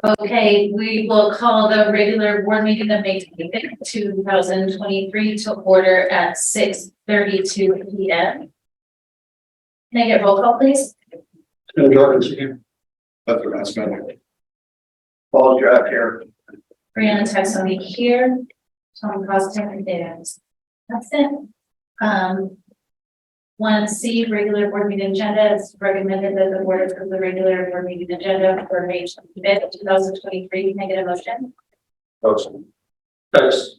Okay, we will call the regular board meeting of May 25th, 2023 to order at 6:32 p.m. Can I get roll call, please? Jordan's here. That's the last minute. Paul Draft here. Brianna Texoni here. Tom Costa and That's it. 1C, regular board meeting agenda. It's recommended that the board approve the regular board meeting agenda for May 25th, 2023. Can I get a motion? Motion. Thanks.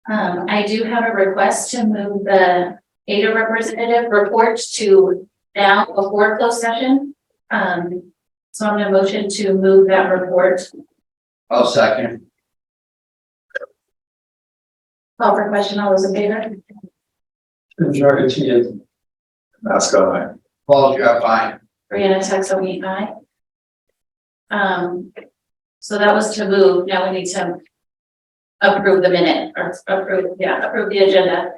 I do have a request to move the ADA representative report to now before closed session. So I'm going to motion to move that report. I'll second. Call for question. All those in favor? Jordan's here. Mascot aye. Paul Draft aye. Brianna Texoni, aye. So that was to move. Now we need to approve the minute or approve the agenda.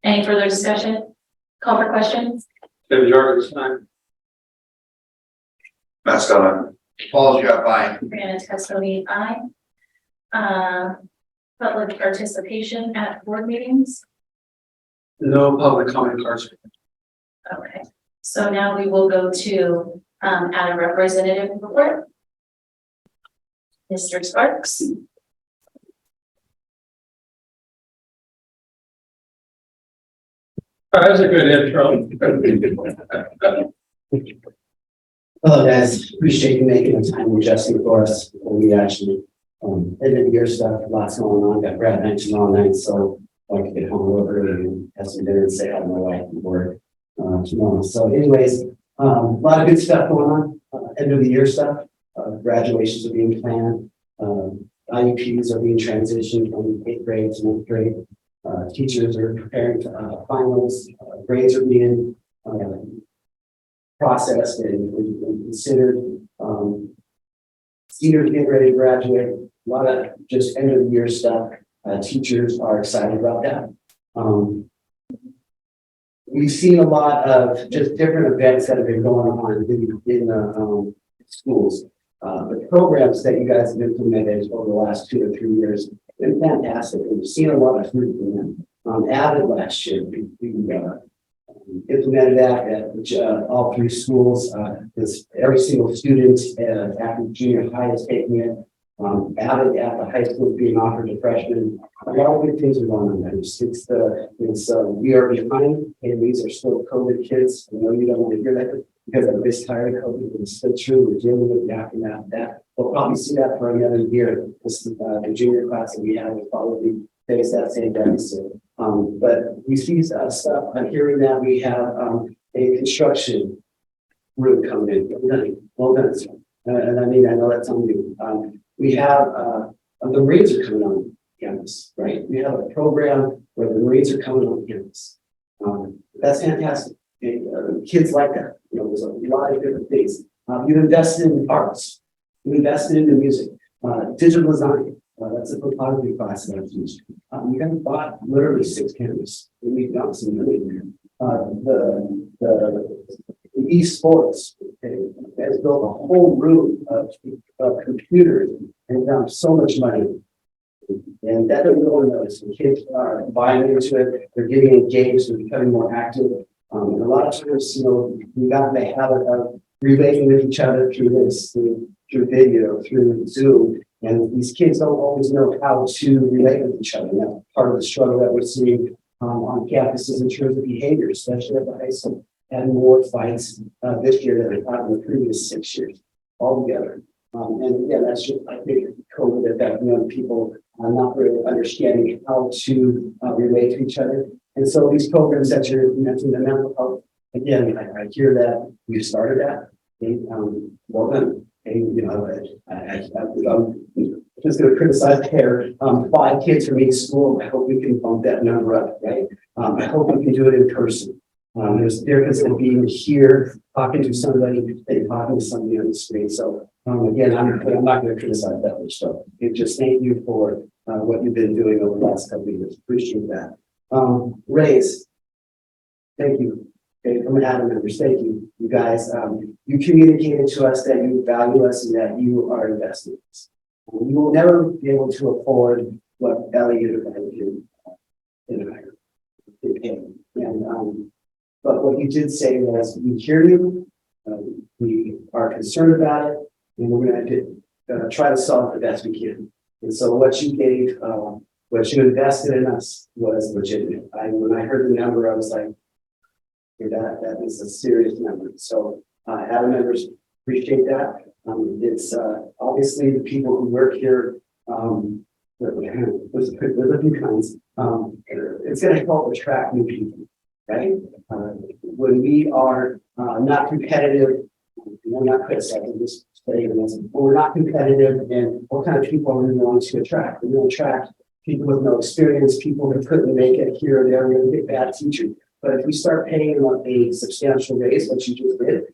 Any further discussion? Call for questions. Jordan's aye. Mascot aye. Paul Draft aye. Brianna Texoni, aye. Public participation at board meetings. No public comment cards. Okay, so now we will go to add a representative report. Mr. Sparks. That's a good intro. Hello guys, appreciate you making the time adjusting for us. We actually end of the year stuff, lots going on. Got grad nights all night, so I like to get home a little early and have some dinner and say hi to my wife and work tomorrow. So anyways, a lot of good stuff going on. End of the year stuff. Graduations are being planned. IEPs are being transitioned from 8th grade to 9th grade. Teachers are preparing to finals. Grades are being processed and considered. Seniors getting ready to graduate. A lot of just end of the year stuff. Teachers are excited about that. We've seen a lot of just different events that have been going on in the schools. The programs that you guys have implemented over the last 2 or 3 years have been fantastic. We've seen a lot of fruit from them. Added last year, we implemented that at all 3 schools. Every single student after junior high is taking it. Added at the high school being offered to freshmen. A lot of good things are going on there. We are behind, and these are still COVID kids. I know you don't want to hear that because I'm just tired of COVID. It's still true. We're dealing with the aftermath of that. We'll probably see that for another year. The junior class that we have will probably face that same deficit. But we see stuff. I'm hearing that we have a construction room coming in. Well done, sir. And I mean, I know that's on you. We have the Marines are coming on campus, right? We have a program where the Marines are coming on campus. That's fantastic. Kids like that. You know, there's a lot of different things. You've invested in arts. You've invested in the music, digital design. That's a photography class that I've used. You guys bought literally 6 cameras. We've done some really the esports has built a whole room of computers and done so much money. And that doesn't go unnoticed. The kids are buying into it, they're getting engaged, they're becoming more active. And a lot of times, you know, we got the habit of relating with each other through video, through Zoom. And these kids don't always know how to relate with each other. And that's part of the struggle that we're seeing on campuses in terms of behavior, especially at the high school. And more fights this year than we've had in the previous 6 years altogether. And yeah, that's just, I think, COVID effect, young people not really understanding how to relate to each other. And so these programs that you're mentioning, the mental health, again, I hear that we started that. And, well done. And, you know, I'm just going to criticize here. 5 kids from each school. I hope we can bump that number up, right? I hope we can do it in person. There's a difference in being here, talking to somebody, and talking to somebody on the screen. So again, I'm not going to criticize that much. So just thank you for what you've been doing over the last couple of years. Appreciate that. Raise, thank you. Okay, from Adam members, thank you. You guys, you communicated to us that you value us and that you are investing in us. We will never be able to afford what Ellie can and but what you did say was, we hear you, we are concerned about it, and we're going to try to solve it the best we can. And so what you gave, what you invested in us was legitimate. When I heard the number, I was like, okay, that is a serious number. So Adam members appreciate that. It's obviously the people who work here. There's a few kinds. It's going to help attract new people, right? When we are not competitive, we're not criticizing this saying this, but we're not competitive, and what kind of people are we going to attract? We're going to attract people with no experience, people who couldn't make it here or there, we're going to get bad teachers. But if we start paying them a substantial raise, what you just did,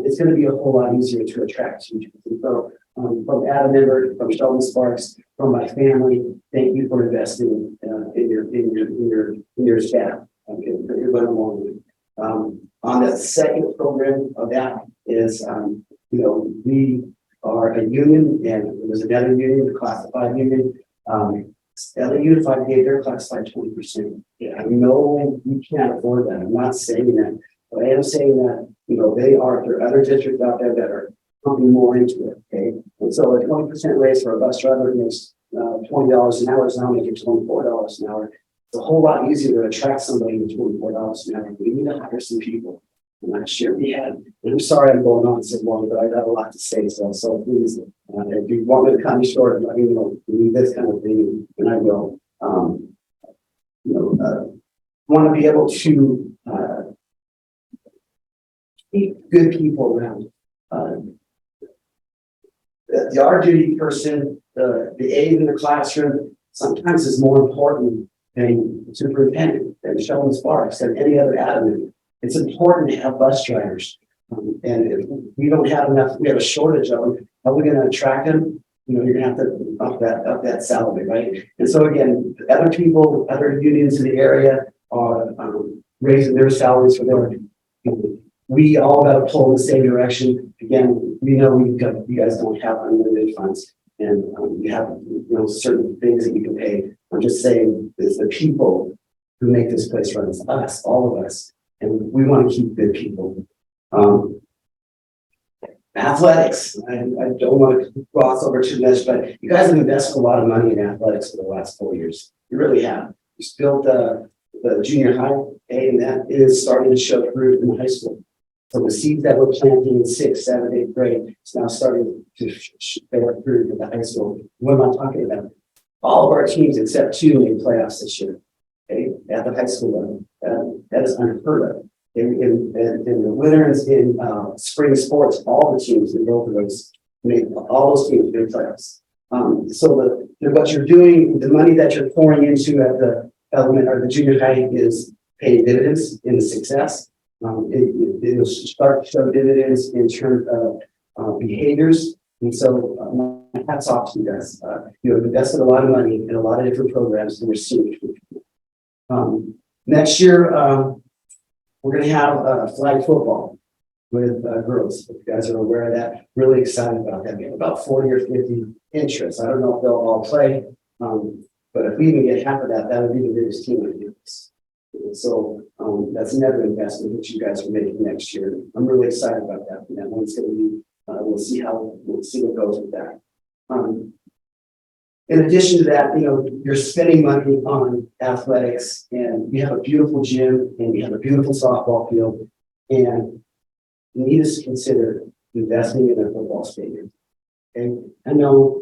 it's going to be a whole lot easier to attract teachers. And so, from Adam member, from Sheldon Sparks, from my family, thank you for investing in your staff. Okay, you're going along with it. On the second program of that is, we are a union, and there was another union, the classified union. LA Unified gave their classified 20%. Yeah, I know you can't afford that. I'm not saying that, but I am saying that, there are other districts out there that are pumping more into it. Okay. And so a 20% raise for a bus driver makes $20 an hour, is now making $24 an hour. It's a whole lot easier to attract somebody to $24 an hour. We need to hire some people. And last year we had, and I'm sorry I'm going on so long, but I got a lot to say. So please, if you want me to cut me short, let me know. We need this kind of thing, and I will. Want to be able to keep good people around. The art duty person, the aide in the classroom, sometimes is more important than the superintendent, than Sheldon Sparks, than any other admin. It's important to have bus drivers. And if we don't have enough, we have a shortage of them, how are we going to attract them? You're going to have to up that salary, right? And so again, other people, other unions in the area are raising their salaries for them. We all got to pull in the same direction. Again, we know you guys don't have unlimited funds, and you have certain things that you can pay. I'm just saying, it's the people who make this place run. It's us, all of us, and we want to keep good people. Athletics. I don't want to gloss over too much, but you guys have invested a lot of money in athletics for the last 4 years. You really have. You built the junior high, and that is starting to show fruit in the high school. So the seeds that we're planting in 6th, 7th, 8th grade is now starting to bear fruit in the high school. What am I talking about? All of our teams except 2 made playoffs this year. Okay, at the high school level, that is unheard of. In the winners in spring sports, all the teams in both of those all those teams made playoffs. So what you're doing, the money that you're pouring into at the element or the junior high is paying dividends in the success. It will start to show dividends in terms of behaviors. And so hats off to you guys. You have invested a lot of money in a lot of different programs, and we're seeing it. Next year, we're going to have flag football with girls. If you guys are aware of that, really excited about that. We have about 40 or 50 interests. I don't know if they'll all play, but if we even get half of that, that would be the biggest team on campus. So that's another investment that you guys are making next year. I'm really excited about that. And that one's going to be, we'll see what goes with that. In addition to that, you're spending money on athletics, and we have a beautiful gym, and we have a beautiful softball field, and you need to consider investing in a football stadium. And I know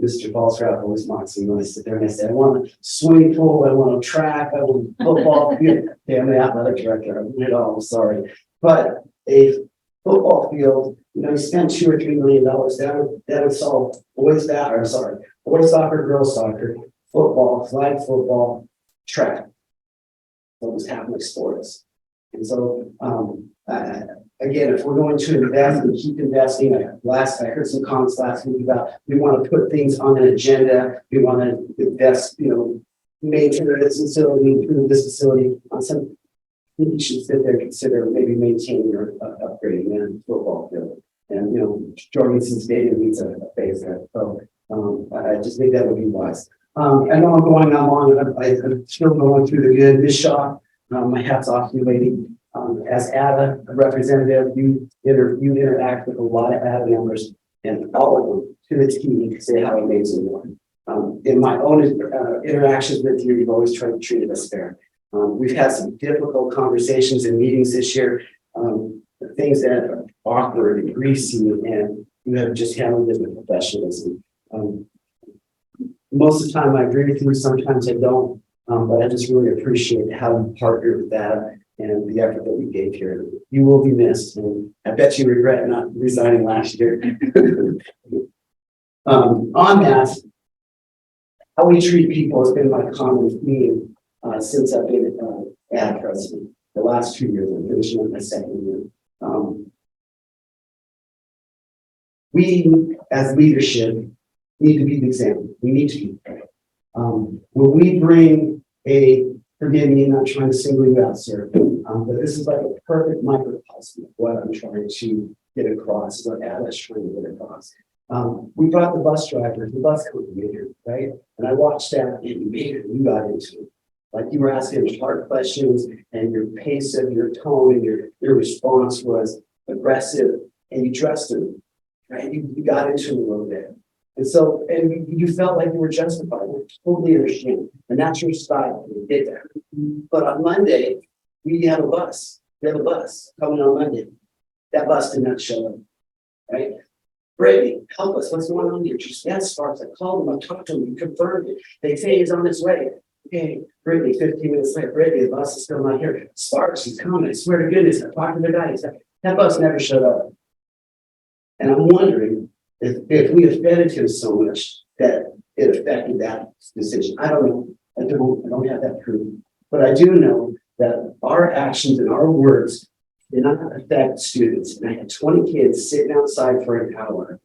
Mr. Ballstrap always mocks me when I sit there and I say, I want a swimming pool, I want a track, I want a football field. Okay, I'm the athletic director, I'm sorry. But a football field, you spend $2 or $3 million, that would solve boys soccer, girls soccer, football, flag football, track. Those happening sports. And so, again, if we're going to invest and keep investing, I heard some comments last week about we want to put things on an agenda. We want to invest, maintain this facility, improve this facility on some. think you should sit there and consider maybe maintaining or upgrading that football field. And, Jorgensen Stadium needs a phase there. So, I just think that would be wise. I know I'm going on, I'm still going through the good. Ms. Shaw, my hat's off to you, lady. As ADA representative, you interact with a lot of ADA members, and all of them to the T to say how amazing you are. In my own interactions with you, you've always tried to treat us fair. We've had some difficult conversations and meetings this year, things that are awkward and greasy, and you have just handled it with professionalism. Most of the time I agree with you, sometimes I don't, but I just really appreciate how you partnered with that and the effort that we gave here. You will be missed, and I bet you regret not resigning last year. On that, how we treat people has been my common theme since I've been ad president. The last 2 years, I'm finishing up my second year. We, as leadership, need to be the example. We need to be fair. When we bring forgive me, not trying to single you out, sir, but this is like a perfect microcosm of what I'm trying to get across, what Ada's trying to get across. We brought the bus drivers, the bus company here, right? And I watched that, and you got into it. Like you were asking hard questions, and your pace of your tone and your response was aggressive, and you dressed them, right? You got into it a little bit. And so, and you felt like you were justified. I totally understand. And that's your style. You did that. But on Monday, we have a bus. We have a bus coming on Monday. That bus did not show up, right? Brady, help us. What's going on here? Just that Sparks. I called him. I talked to him. He confirmed it. They say he's on his way. Okay, Brittany, 15 minutes later, Brittany, the bus is still not here. Sparks, he's coming. I swear to goodness, I talked to the guy. He said, that bus never showed up. And I'm wondering if we offended him so much that it affected that decision. I don't know. I don't have that proof. But I do know that our actions and our words did not affect students. And I had 20 kids sitting outside for an hour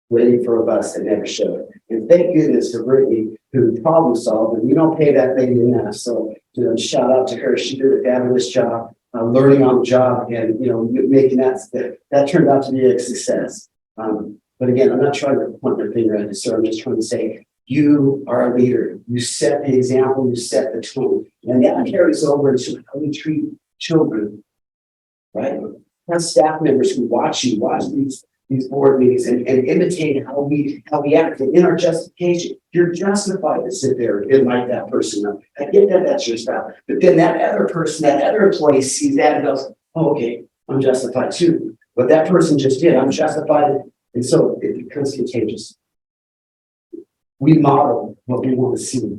waiting for a bus that never showed. And thank goodness for Brittany, who problem solved, and we don't pay that lady enough. So, shout out to her. She did a fabulous job learning on the job, and making that turned out to be a success. But again, I'm not trying to point my finger at you, sir. I'm just trying to say you are a leader. You set the example. You set the tone, and that carries over into how we treat children, right? Have staff members who watch these board meetings and imitate how we act. And in our justification, you're justified to sit there and light that person up. I get that that's your style, but then that other person, that other employee sees that and goes, oh, okay, I'm justified too. What that person just did, I'm justified. And so it becomes contagious. We model what we want to see.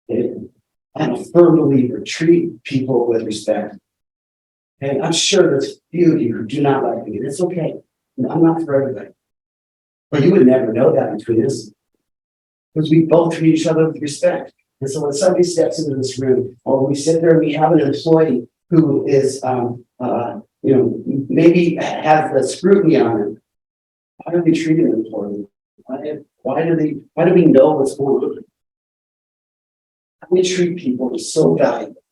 And I'm a firm believer, treat people with respect. And I'm sure there's a few of you who do not like me. It's okay. I'm not for everybody. But you would never know that between us. Because we both treat each other with respect. And so when somebody steps into this room, or we sit there and we have an employee who is, maybe has the scrutiny on them, why do we treat them employee? Why do we know what's going on? How we treat people is so valuable.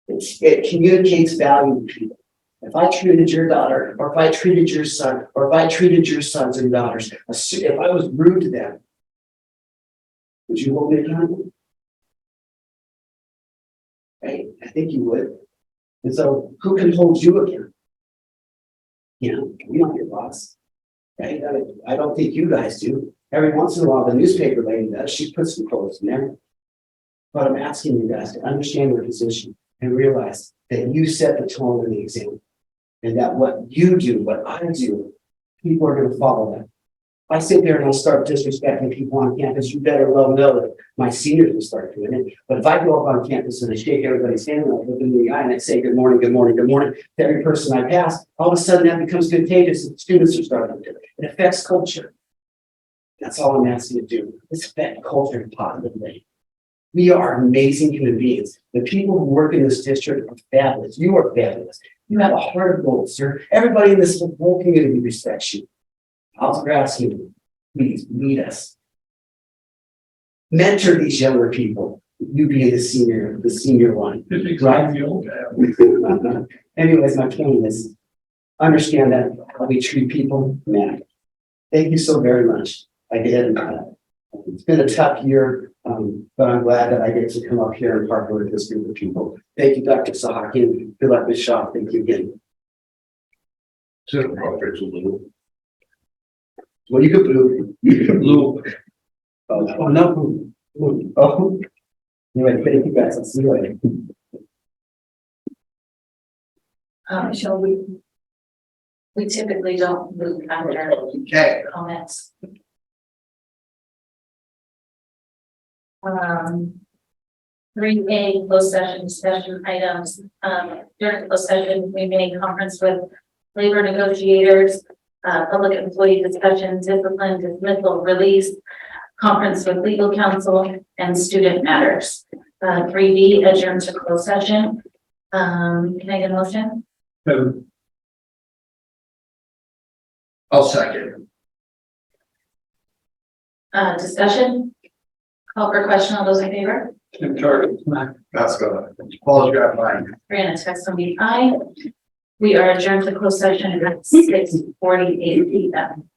It communicates value to people. If I treated your daughter, or if I treated your son, or if I treated your sons and daughters, if I was rude to them, would you hold me accountable? Right? I think you would. And so, who can hold you accountable? We don't your boss, right? I don't think you guys do. Every once in a while, the newspaper lady does. She puts some quotes in there. But I'm asking you guys to understand your position and realize that you set the tone and the example. And that what you do, what I do, people are going to follow that. If I sit there and I start disrespecting people on campus, you better well know that my seniors will start doing it. But if I go up on campus and I shake everybody's hand and I look in the eye and I say, good morning, good morning, good morning, to every person I pass, all of a sudden that becomes contagious and students are starting to do it. It affects culture. That's all I'm asking you to do. It's affect culture positively. We are amazing human beings. The people who work in this district are fabulous. You are fabulous. You have a heart of gold, sir. Everybody in this whole community respects you. I'll ask you, please lead us. Mentor these younger people. You being the senior one, right? Anyways, my point is, understand that how we treat people, man. Thank you so very much. I did. It's been a tough year, but I'm glad that I get to come up here and partner with this group of people. Thank you, Dr. Sahakian. Good luck with Shaw. Thank you again. Well, you could blue. You can blue. Oh, no. Blue. Oh. Anyway, thank you guys. I'll see you later. Shall we typically don't move after Okay. comments. Three A closed session discussion items. During closed session, we made conference with labor negotiators, public employee discussion, discipline, dismissal, release, conference with legal counsel, and student matters. Three B adjourned to closed session. Can I get a motion? I'll second. Discussion? Call for question. All those in favor? Tim Target. That's good. Paul's got mine. Brianna Texton, be aye. We are adjourned to closed session at 6:48 p.m.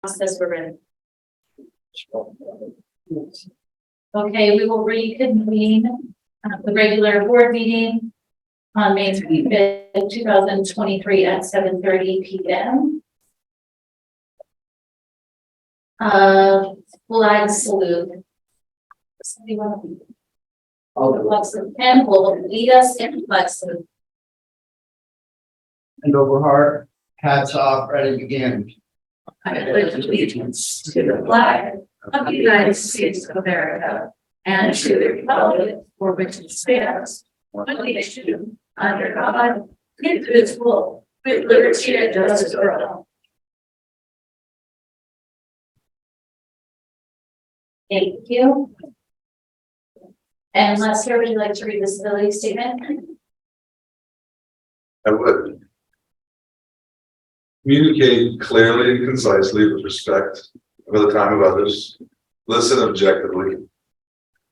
process we're in. Okay, we will reconvene the regular board meeting on May 25th, 2023 at 7:30 p.m. Flag salute. Somebody want to? Oh, the flag salute. Ken will lead us in the flag salute. And over heart, hats off, ready to begin. I pledge allegiance to the flag of the United States of America and to the republic for which it stands, one nation, under God, indivisible, with liberty and justice for all. Thank you. And Lester, would you like to read the civility statement? I would. Communicate clearly and concisely with respect for the time of others. Listen objectively,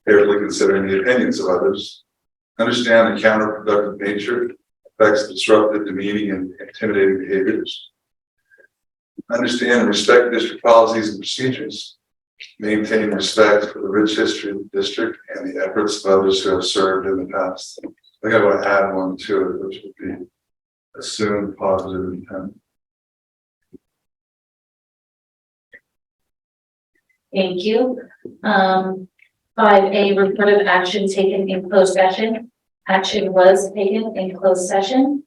carefully considering the opinions of others. Understand the counterproductive nature, effects disruptive, demeaning, and intimidating behaviors. Understand and respect district policies and procedures. Maintain respect for the rich history of the district and the efforts of others who have served in the past. I think I want to add one to it, which would be assume positive intent. Thank you. 5A, report of action taken in closed session. Action was taken in closed session.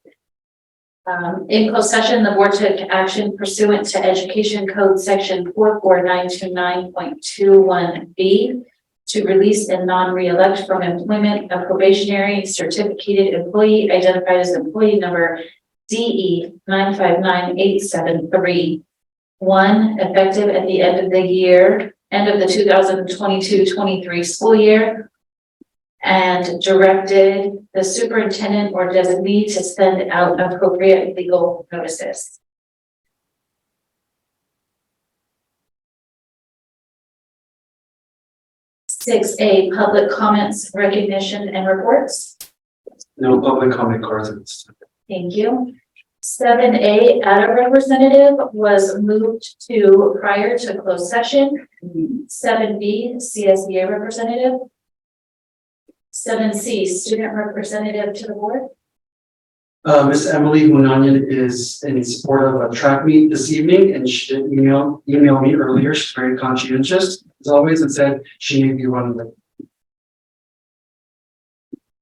In closed session, the board took action pursuant to Education Code Section 44929.21B to release and non-reelect from employment a probationary certificated employee identified as employee number DE 959873. 1, effective at the end of the the 2022-23 school year, and directed the superintendent or designee to send out appropriate legal notices. Six A, public comments, recognition, and reports. No public comment cards. Thank you. 7A, ADA representative was moved to prior to closed session. 7B, CSBA representative. 7C, student representative to the board. Miss Emily Hunanian is in support of a track meet this evening, and she did email me earlier. She's very conscientious, as always, and said she may be running late.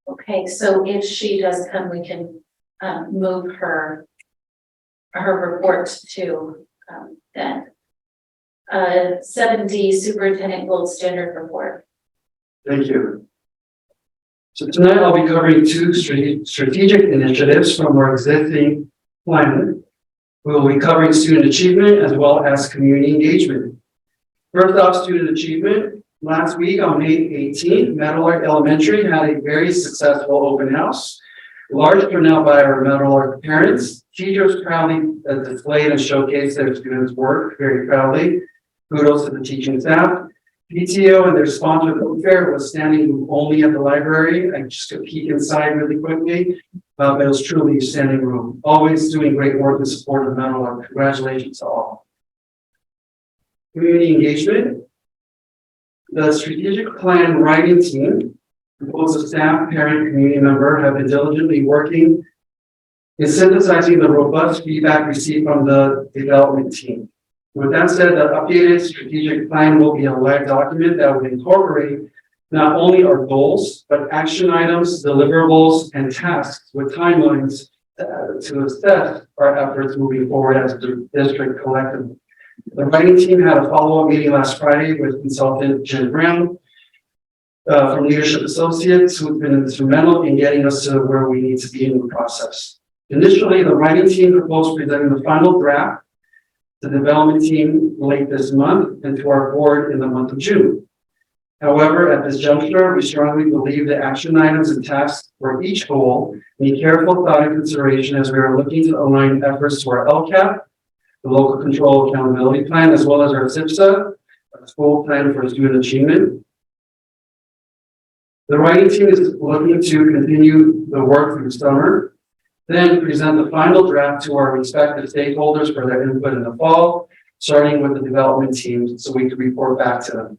Okay, so if she does come, we can move her report to then. 7D, superintendent gold standard report. Thank you. So tonight I'll be covering two strategic initiatives from our existing plan. We will be covering student achievement as well as community engagement. First off, student achievement. Last week on May 18th, Meadowlark Elementary had a very successful open house. Large turnout by our Meadowlark parents. Teachers proudly displayed and showcased their students' work very proudly. Kudos to the teaching staff. PTO and their sponsor, the fair, was standing only at the library. I just could peek inside really quickly, but it was truly a standing room. Always doing great work in support of Meadowlark. Congratulations to all. Community engagement. The strategic plan writing team, composed of staff, parent, community member, have been diligently working in synthesizing the robust feedback received from the development team. With that said, the updated strategic plan will be a live document that will incorporate not only our goals, but action items, deliverables, and tasks with timelines to assess our efforts moving forward as the district collectively. The writing team had a follow-up meeting last Friday with consultant Jen Brown from Leadership Associates, who've been instrumental in getting us to where we need to be in the process. Initially, the writing team proposed presenting the final draft to the development team late this month and to our board in the month of June. However, at this juncture, we strongly believe the action items and tasks for each goal need careful thought and consideration as we are looking to align efforts to our LCAP, the Local Control Accountability Plan, as well as our SIPSA, our School Plan for Student Achievement. The writing team is looking to continue the work through summer, then present the final draft to our respective stakeholders for their input in the fall, starting with the development team, so we can report back to them.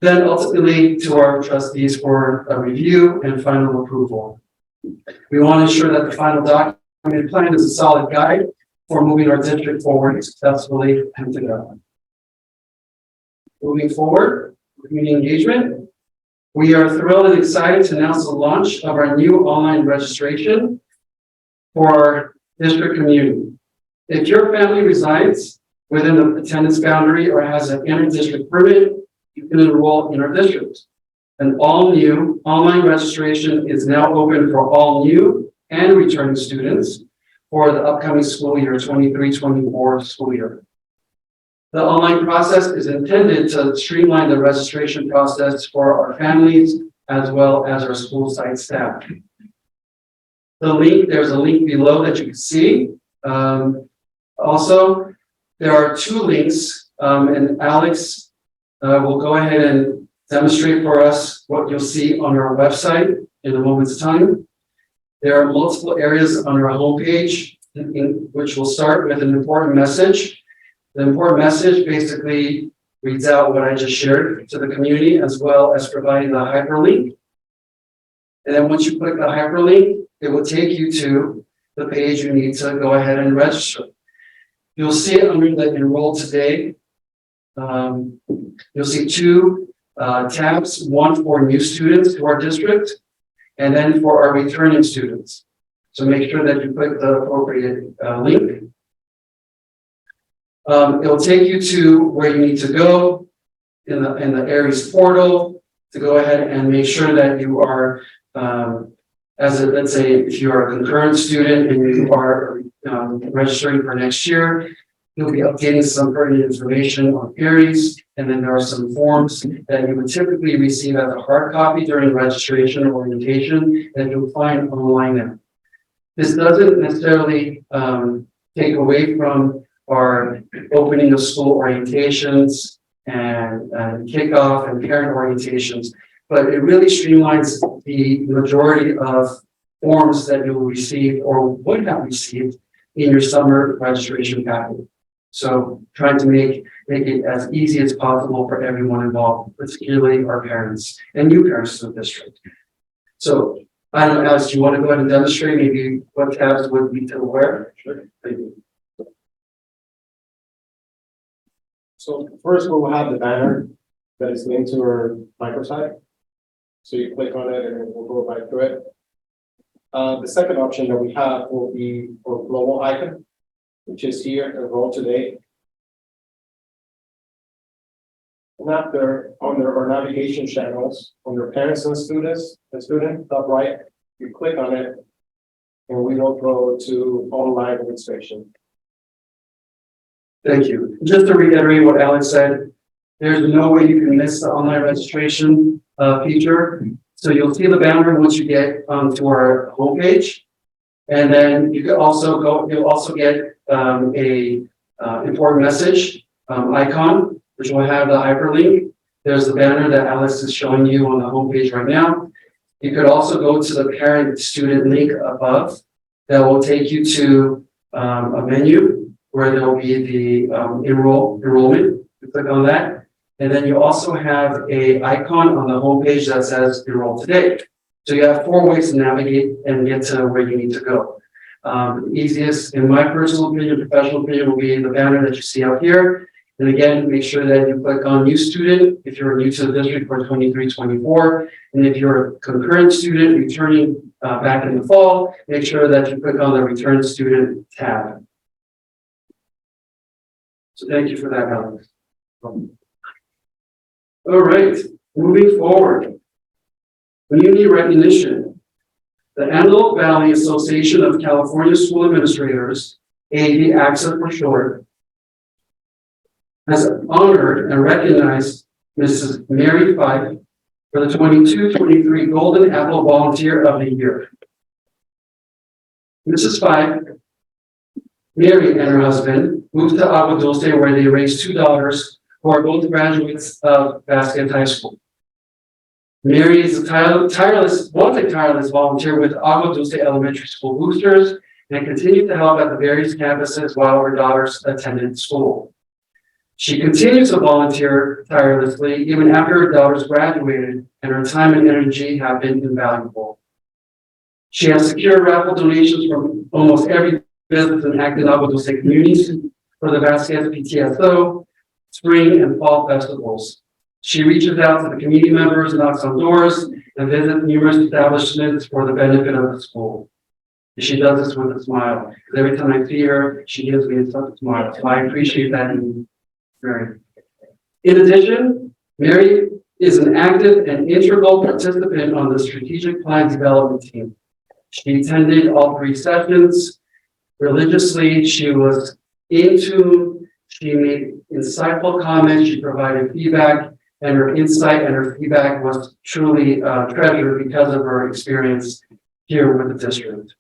Then ultimately to our trustees for a review and final approval. We want to ensure that the final document plan is a solid guide for moving our district forward successfully and together. Moving forward, community engagement. We are thrilled and excited to announce the launch of our new online registration for our district community. If your family resides within the attendance boundary or has an inter-district permit, you can enroll in our district. An all-new online registration is now open for all new and returning students for the upcoming school year, 23-24 school year. The online process is intended to streamline the registration process for our families as well as our school site staff. There's a link below that you can see. Also, there are two links, and Alex will go ahead and demonstrate for us what you'll see on our website in a moment's time. There are multiple areas on our homepage, which will start with an important message. The important message basically reads out what I just shared to the community, as well as providing the hyperlink. And then once you click the hyperlink, it will take you to the page you need to go ahead and register. You'll see it under the Enroll Today. You'll see two tabs, one for new students to our district, and then for our returning students. So make sure that you click the appropriate link. It'll take you to where you need to go in the Aries portal to go ahead and make sure that you are, let's say, if you're a concurrent student and you are registering for next year, you'll be updating some pertinent information on Aries, and then there are some forms that you would typically receive as a hard copy during registration or orientation that you'll find online now. This doesn't necessarily take away from our opening of school orientations and kickoff and parent orientations, but it really streamlines the majority of forms that you will receive or would have received in your summer registration packet. So trying to make it as easy as possible for everyone involved, particularly our parents and new parents in the district. So I don't know, Alex, do you want to go ahead and demonstrate maybe what tabs would be to aware? Sure. Thank you. So first we'll have the banner that is linked to our microsite. So you click on it and we'll go back to it. The second option that we have will be for global icon, which is here, Enroll Today. And after, under our navigation channels, under parents and students, top right, you click on it, and we will go to online registration. Thank you. Just to reiterate what Alex said, there's no way you can miss the online registration feature. So you'll see the banner once you get to our homepage. And then you can also you'll also get a important message icon, which will have the hyperlink. There's the banner that Alex is showing you on the homepage right now. You could also go to the parent student link above that will take you to a menu where there will be the enrollment. You click on that. And then you also have a icon on the homepage that says Enroll Today. So you have 4 ways to navigate and get to where you need to go. The easiest, in my personal opinion, professional opinion, will be the banner that you see out here. And again, make sure that you click on New Student if you're new to the district for 23-24. And if you're a concurrent student returning back in the fall, make sure that you click on the Return Student tab. So thank you for that, Alex. All right, moving forward. Community recognition. The Antelope Valley Association of California School Administrators, ACT for short, has honored and recognized Mrs. Mary Fife for the 22-23 Golden Apple Volunteer of the Year. Mrs. Fife, Mary and her husband moved to Agua Dulce where they raised $2 who are both graduates of Vasquez High School. Mary is a tireless volunteer with Agua Dulce Elementary School Boosters and continued to help at the various campuses while her daughters attended school. She continues to volunteer tirelessly even after her daughters graduated, and her time and energy have been invaluable. She has secured raffle donations from almost every business in Acton Agua Dulce communities for the Vasquez PTSO, spring and fall festivals. She reaches out to the community members, knocks on doors, and visits numerous establishments for the benefit of the school. She does this with a smile, because every time I see her, she gives me such a smile, so I appreciate that in Mary. In addition, Mary is an active and integral participant on the strategic plan development team. She attended all 3 sessions religiously. She was in tune. She made insightful comments. She provided feedback, and her insight and her feedback was truly treasured because of her experience here with the district.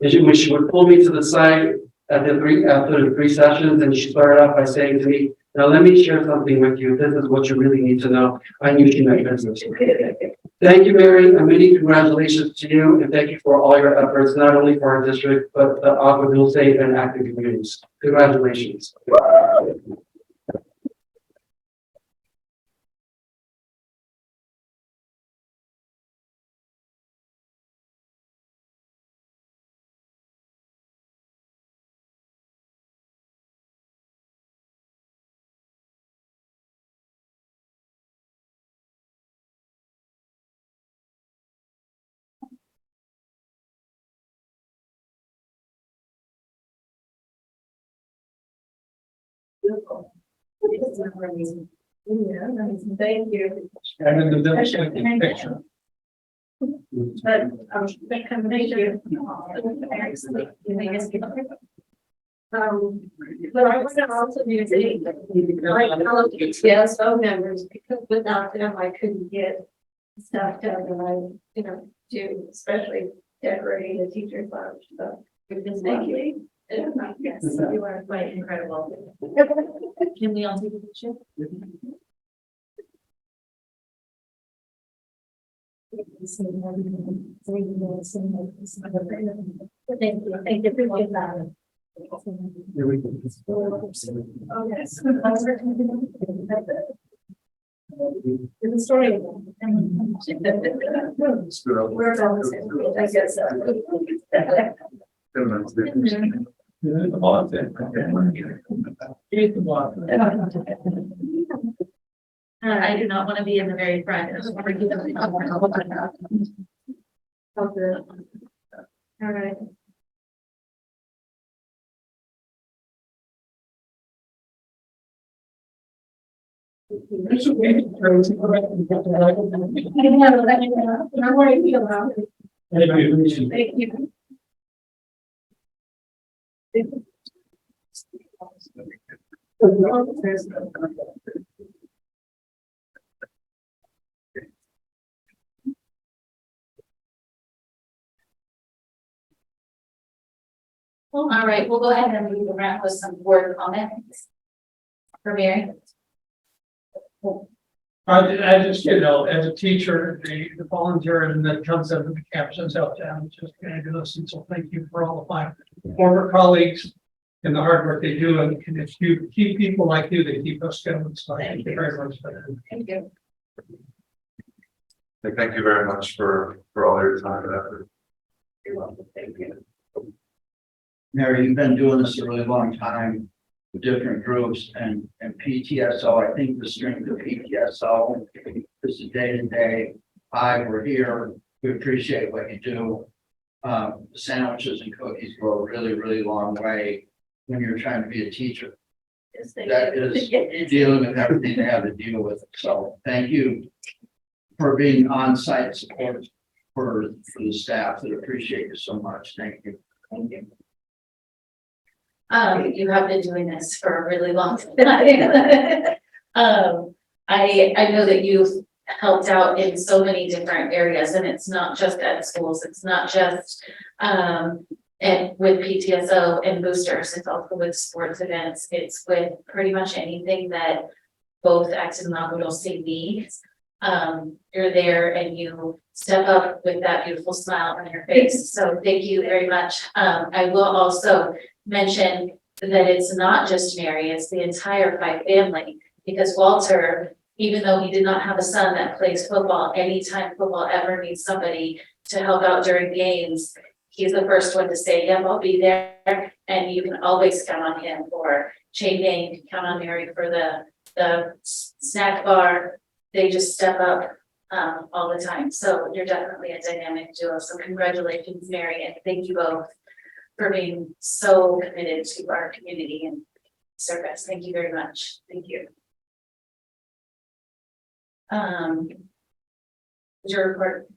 And when she would pull me to the side after the 3 sessions, and she started off by saying to me, "Now let me share something with you. This is what you really need to know." I knew she meant business. Thank you, Mary, and many congratulations to you, and thank you for all your efforts, not only for our district, but the Agua Dulce and Acton communities. Congratulations. Thank you. And then the demonstration picture. But, thank you. But I want to also do like all of the TSO members, because without them, I couldn't get stuff done that I, do, especially decorating the teacher's lounge, so. Thank you. Yes, you are quite incredible. Can we all take a picture? Thank you. Thank you for that. Here we go. Oh, yes. The story. We're all, I guess. I do not want to be in the very front. All right. Thank you. All right, we'll go ahead and move around with some board comments. For Mary. I just, as a teacher, the volunteerism that comes out of the campus in Southtown is just fabulous. And so thank you for all of my former colleagues and the hard work they do. And if you keep people like you, they keep us going. So thank you very much for that. Thank you. Thank you very much for all your time and effort. You're welcome. Thank you. Mary, you've been doing this a really long time with different groups and PTSO. I think the strength of PTSO is the day-to-day. We're here. We appreciate what you do. Sandwiches and cookies go a really, really long way when you're trying to be a teacher. Yes, thank That you. is dealing with everything they have to deal with. So thank you for being on-site support for the staff. That appreciate you so much. Thank you. Thank you. You have been doing this for a really long time. I know that you've helped out in so many different areas, and it's not just at schools, it's not just and with PTSO and boosters, it's also with sports events, it's with pretty much anything that both Acton and Agua Dulce needs. You're there and you step up with that beautiful smile on your face. So thank you very much. I will also mention that it's not just Mary, it's the entire Pike family. Because Walter, even though he did not have a son that plays football, anytime football ever needs somebody to help out during games, he's the first one to say, yep, I'll be there. And you can always count on him for changing, you can count on Mary for the snack bar. They just step up all the time. So you're definitely a dynamic duo. So congratulations, Mary, and thank you both for being so committed to our community and service. Thank you very much. Thank you. Is your report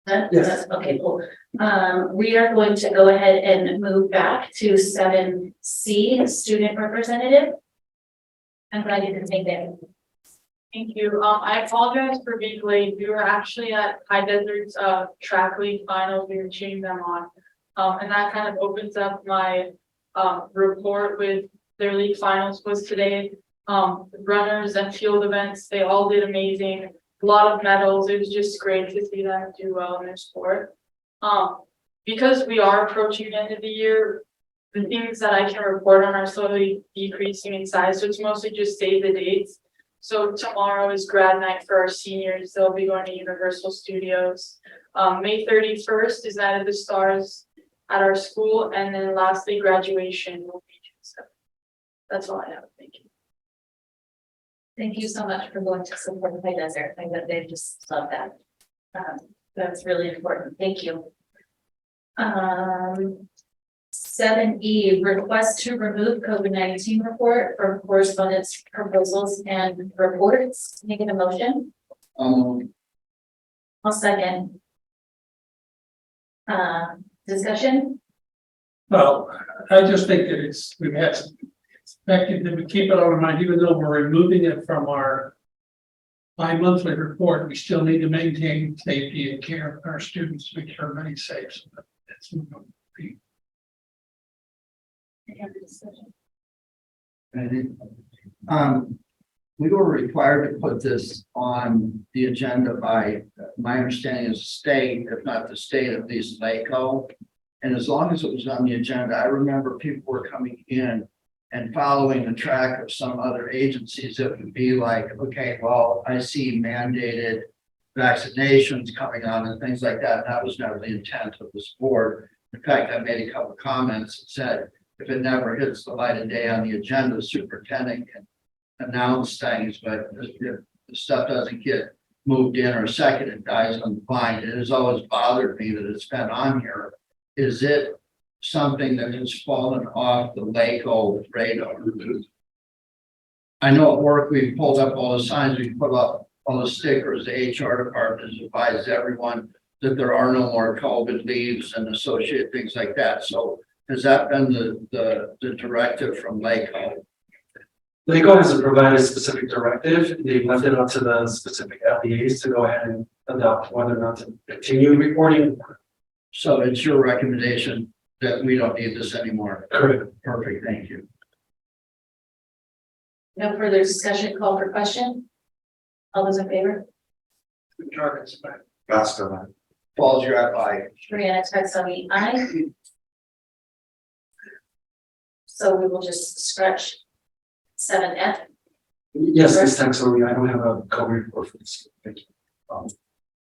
done? Yes. Okay, cool. We are going to go ahead and move back to 7C, student representative. I'm glad you can make that. Thank you. I apologize for being late. We were actually at High Desert's track league finals. We were cheering them on. And that kind of opens up my report with their league finals was today. Runners and field events, they all did amazing. A lot of medals. It was just great to see them do well in their sport. Because we are approaching the end of the year, the things that I can report on are slowly decreasing in size. So it's mostly just save the dates. So tomorrow is grad night for our seniors. They'll be going to Universal Studios. May 31st is Night of the Stars at our school. And then lastly, graduation will be June 7th. That's all I have. Thank you. Thank you so much for going to support High Desert. I bet they just love that. That's really important. Thank you. 7E, request to remove COVID-19 report from correspondence proposals and reports. Making a motion. I'll second. Discussion. Well, I just think that we've had some expected that we keep it on our mind, even though we're removing it from our bi-monthly report, we still need to maintain safety and care of our students to make sure everybody's safe. So that's We were required to put this on the agenda by, my understanding is state, if not the state, at least LACO. And as long as it was on the agenda, I remember people were coming in and following the track of some other agencies. It would be like, okay, well, I see mandated vaccinations coming on and things like that. That was never the intent of this board. In fact, I made a couple of comments that said, if it never hits the light of day on the agenda, the superintendent can announce things, but if the stuff doesn't get moved in or second, it dies on the vine. It has always bothered me that it's been on here. Is it something that has fallen off the LACO radar? I know at work we pulled up all the signs, we put up all the stickers. The HR department has advised everyone that there are no more COVID leaves and associated things like that. So has that been the directive from LACO? LACO hasn't provided a specific directive. They've left it up to the specific LEAs to go ahead and adopt whether or not to continue reporting. So it's your recommendation that we don't need this anymore? Correct. Perfect, thank you. No further discussion, call for question. All those in favor? Basco. Falls, you're at aye. Brianna Texani, aye. So we will just scratch 7F. Yes, this taxonomy. I don't have a COVID report for this. Thank you.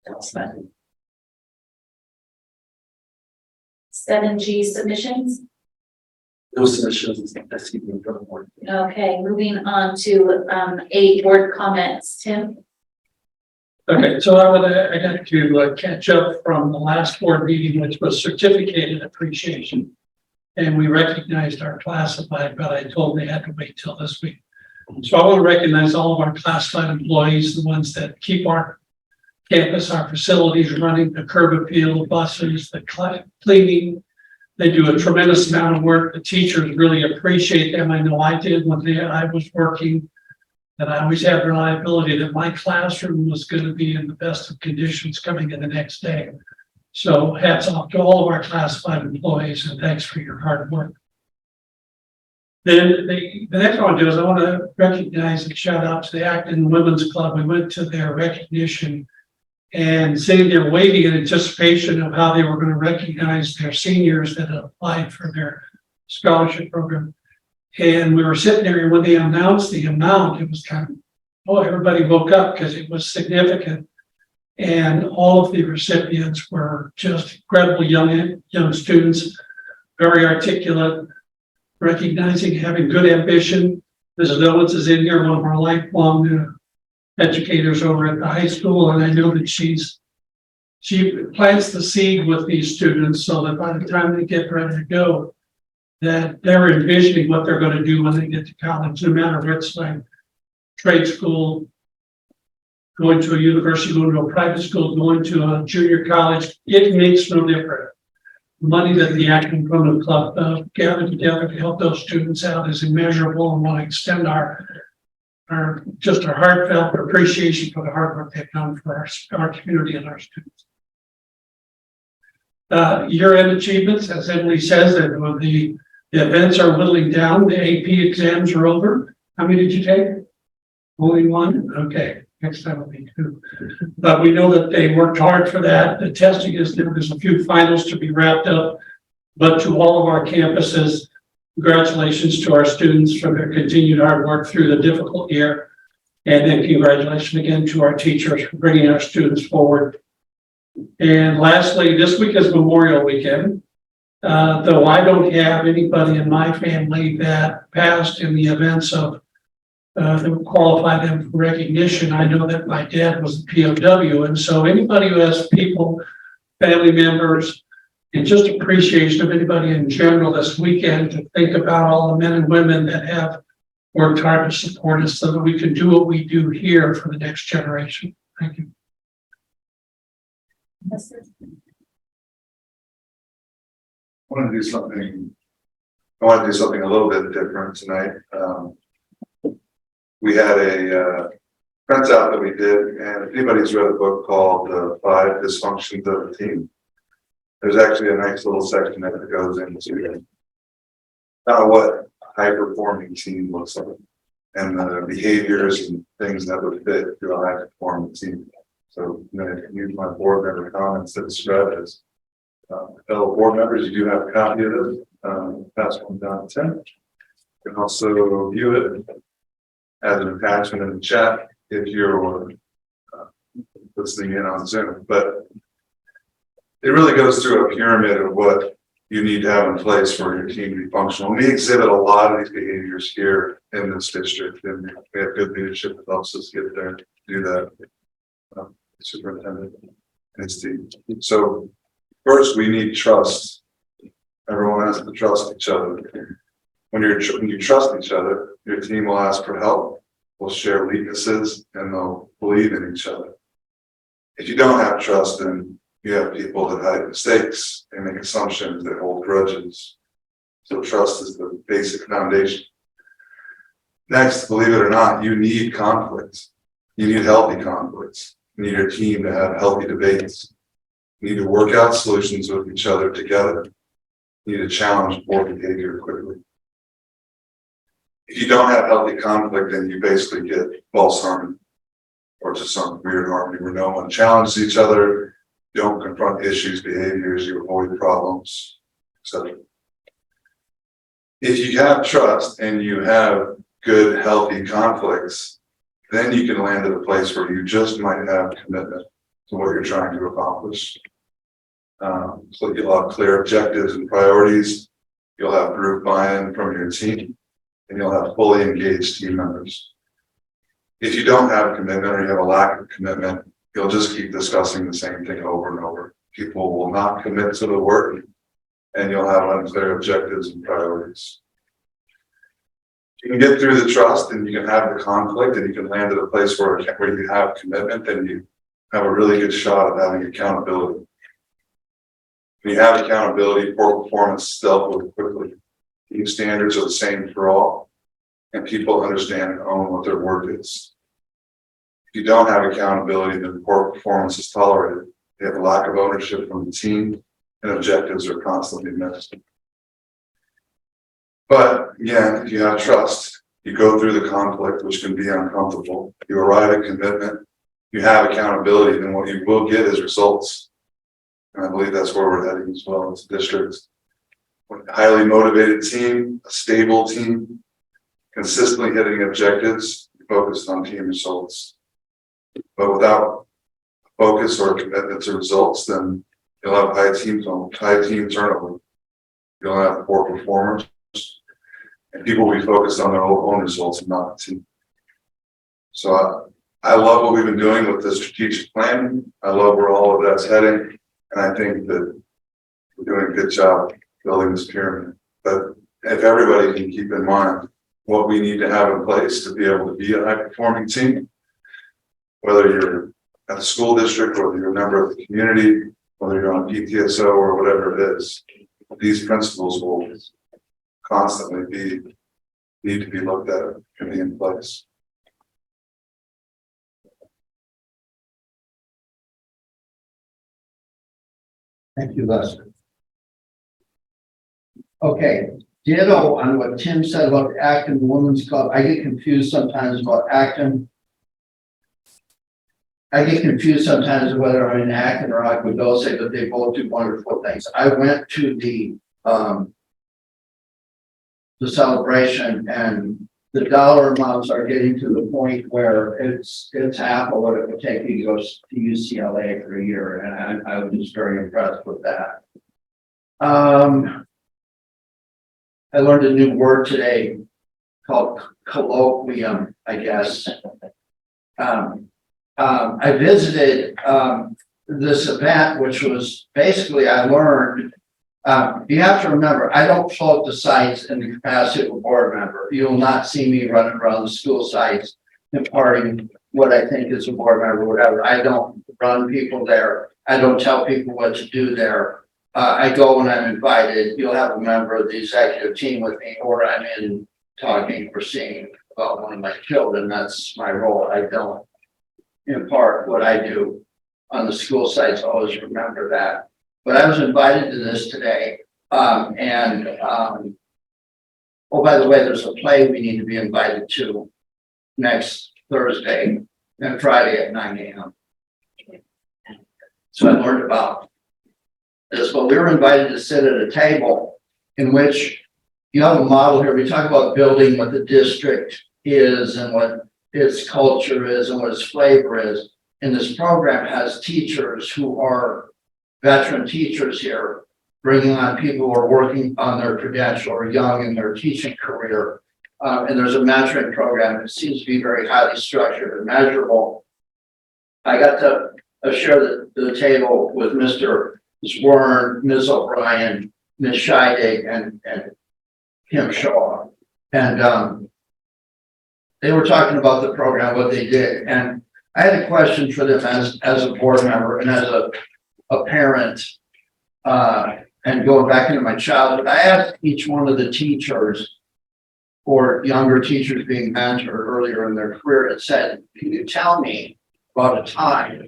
That's fine. 7G submissions. No submissions. That's even for the board. Okay, moving on to 8 board comments. Tim? Okay, so I got to catch up from the last board meeting, which was certificated appreciation. And we recognized our classified, but I told them they had to wait till this week. So I want to recognize all of our classified employees, the ones that keep our campus, our facilities running, the curb appeal, the buses, the cleaning. They do a tremendous amount of work. The teachers really appreciate them. I know I did when I was working. And I always had reliability that my classroom was going to be in the best of conditions coming in the next day. So hats off to all of our classified employees and thanks for your hard work. Then the next one I want to do is I want to recognize and shout out to the Acton Women's Club. We went to their recognition and sitting there waiting in anticipation of how they were going to recognize their seniors that had applied for their scholarship program. And we were sitting there, and when they announced the amount, it was kind of, oh, everybody woke up because it was significant. And all of the recipients were just incredible young students, very articulate, recognizing, having good ambition. Mrs. Owens is in here, one of our lifelong educators over at the high school, and I know that she plants the seed with these students so that by the time they get ready to go, that they're envisioning what they're going to do when they get to college, no matter if it's like trade school, going to a university, going to a private school, going to a junior college. It makes no difference. The money that the Acton Promo Club gathered together to help those students out is immeasurable, and want to extend our heartfelt appreciation for the hard work they've done for our community and our students. Year-end achievements, as Emily says, that when the events are whittling down, the AP exams are over. How many did you take? Only one? Okay, next time will be two. But we know that they worked hard for that. The testing is there. There's a few finals to be wrapped up. But to all of our campuses, congratulations to our students for their continued hard work through the difficult year. And then congratulations again to our teachers for bringing our students forward. And lastly, this week is Memorial Weekend. Though I don't have anybody in my family that passed in the events of that would qualify them for recognition, I know that my dad was a POW. And so anybody who has people, family members, and just appreciation of anybody in general this weekend to think about all the men and women that have worked hard to support us so that we can do what we do here for the next generation. Thank you. I want to do something a little bit different tonight. We had a printout that we did, and if anybody's read a book called The 5 Dysfunctions of a Team, there's actually a nice little section that goes into what a high-performing team looks like and the behaviors and things that would fit to a high-performing team. So I'm going to use my board member comments to describe this. Fellow board members, you do have a copy of this. Pass one down to 10. You can also view it as an attachment in the chat if you're listening in on Zoom. But it really goes through a pyramid of what you need to have in place for your team to be functional. We exhibit a lot of these behaviors here in this district, and we have good leadership that helps us get there to do that. Superintendent and his team. So first, we need trust. Everyone has to trust each other. When you trust each other, your team will ask for help, will share weaknesses, and they'll believe in each other. If you don't have trust, then you have people that hide mistakes and make assumptions, that hold grudges. So trust is the basic foundation. Next, believe it or not, you need conflict. You need healthy conflicts. You need your team to have healthy debates. You need to work out solutions with each other together. You need to challenge poor behavior quickly. If you don't have healthy conflict, then you basically get false harmony, or just some weird harmony where no one challenges each other, you don't confront issues, behaviors, you avoid problems, etc. If you have trust and you have good, healthy conflicts, then you can land at a place where you just might have commitment to what you're trying to accomplish. So you'll have clear objectives and priorities. You'll have group buy-in from your team, and you'll have fully engaged team members. If you don't have commitment or you have a lack of commitment, you'll just keep discussing the same thing over and over. People will not commit to the work, and you'll have unclear objectives and priorities. You can get through the trust and you can have the conflict and you can land at a place where you have commitment, then you have a really good shot of having accountability. When you have accountability, poor performance is dealt with quickly. Team standards are the same for all, and people understand and own what their work is. If you don't have accountability, then poor performance is tolerated. You have a lack of ownership from the team, and objectives are constantly missed. But again, if you have trust, you go through the conflict, which can be uncomfortable. You arrive at commitment, you have accountability, then what you will get is results. And I believe that's where we're heading as well as a district. a highly motivated team, a stable team, consistently hitting objectives, focused on team results. But without focus or commitment to results, then you'll have high team turnover. You'll have poor performers, and people will be focused on their own results and not the team. So I love what we've been doing with the strategic plan. I love where all of that's heading, and I think that we're doing a good job building this pyramid. But if everybody can keep in mind what we need to have in place to be able to be a high performing team, whether you're at the school district, whether you're a member of the community, whether you're on PTSO or whatever it is, these principles will constantly need to be looked at and be in place. Thank you, Lester. Okay, ditto on what Tim said about the Acton Women's Club. I get confused sometimes about Acton. I get confused sometimes whether I'm in Acton or Agua Dulce, but they both do wonderful things. I went to the celebration, and the dollar amounts are getting to the point where it's half of what it would take you to go to UCLA for a year, and I was just very impressed with that. I learned a new word today called colloquium, I guess. I visited this event, which was basically, I learned, you have to remember, I don't float the sites in the capacity of a board member. You will not see me running around the school sites imparting what I think is a board member, whatever. I don't run people there. I don't tell people what to do there. I go when I'm invited. You'll have a member of the executive team with me, or I'm in talking or seeing about one of my children. That's my role. I don't impart what I do on the school sites. Always remember that. But I was invited to this today. Oh, by the way, there's a play we need to be invited to next Thursday and Friday at 9 a.m. So I learned about this, but we were invited to sit at a table in which you have a model here. We talk about building what the district is and what its culture is and what its flavor is. And this program has teachers who are veteran teachers here, bringing on people who are working on their credential or young in their teaching career. And there's a mentoring program that seems to be very highly structured and measurable. I got to share the table with Mr. Zwern, Ms. O'Brien, Ms. Scheidegg, and Kim Shaw. And they were talking about the program, what they did. And I had a question for them as a board member and as a parent, and going back into my childhood. I asked each one of the teachers or younger teachers being mentored earlier in their career and said, can you tell me about a time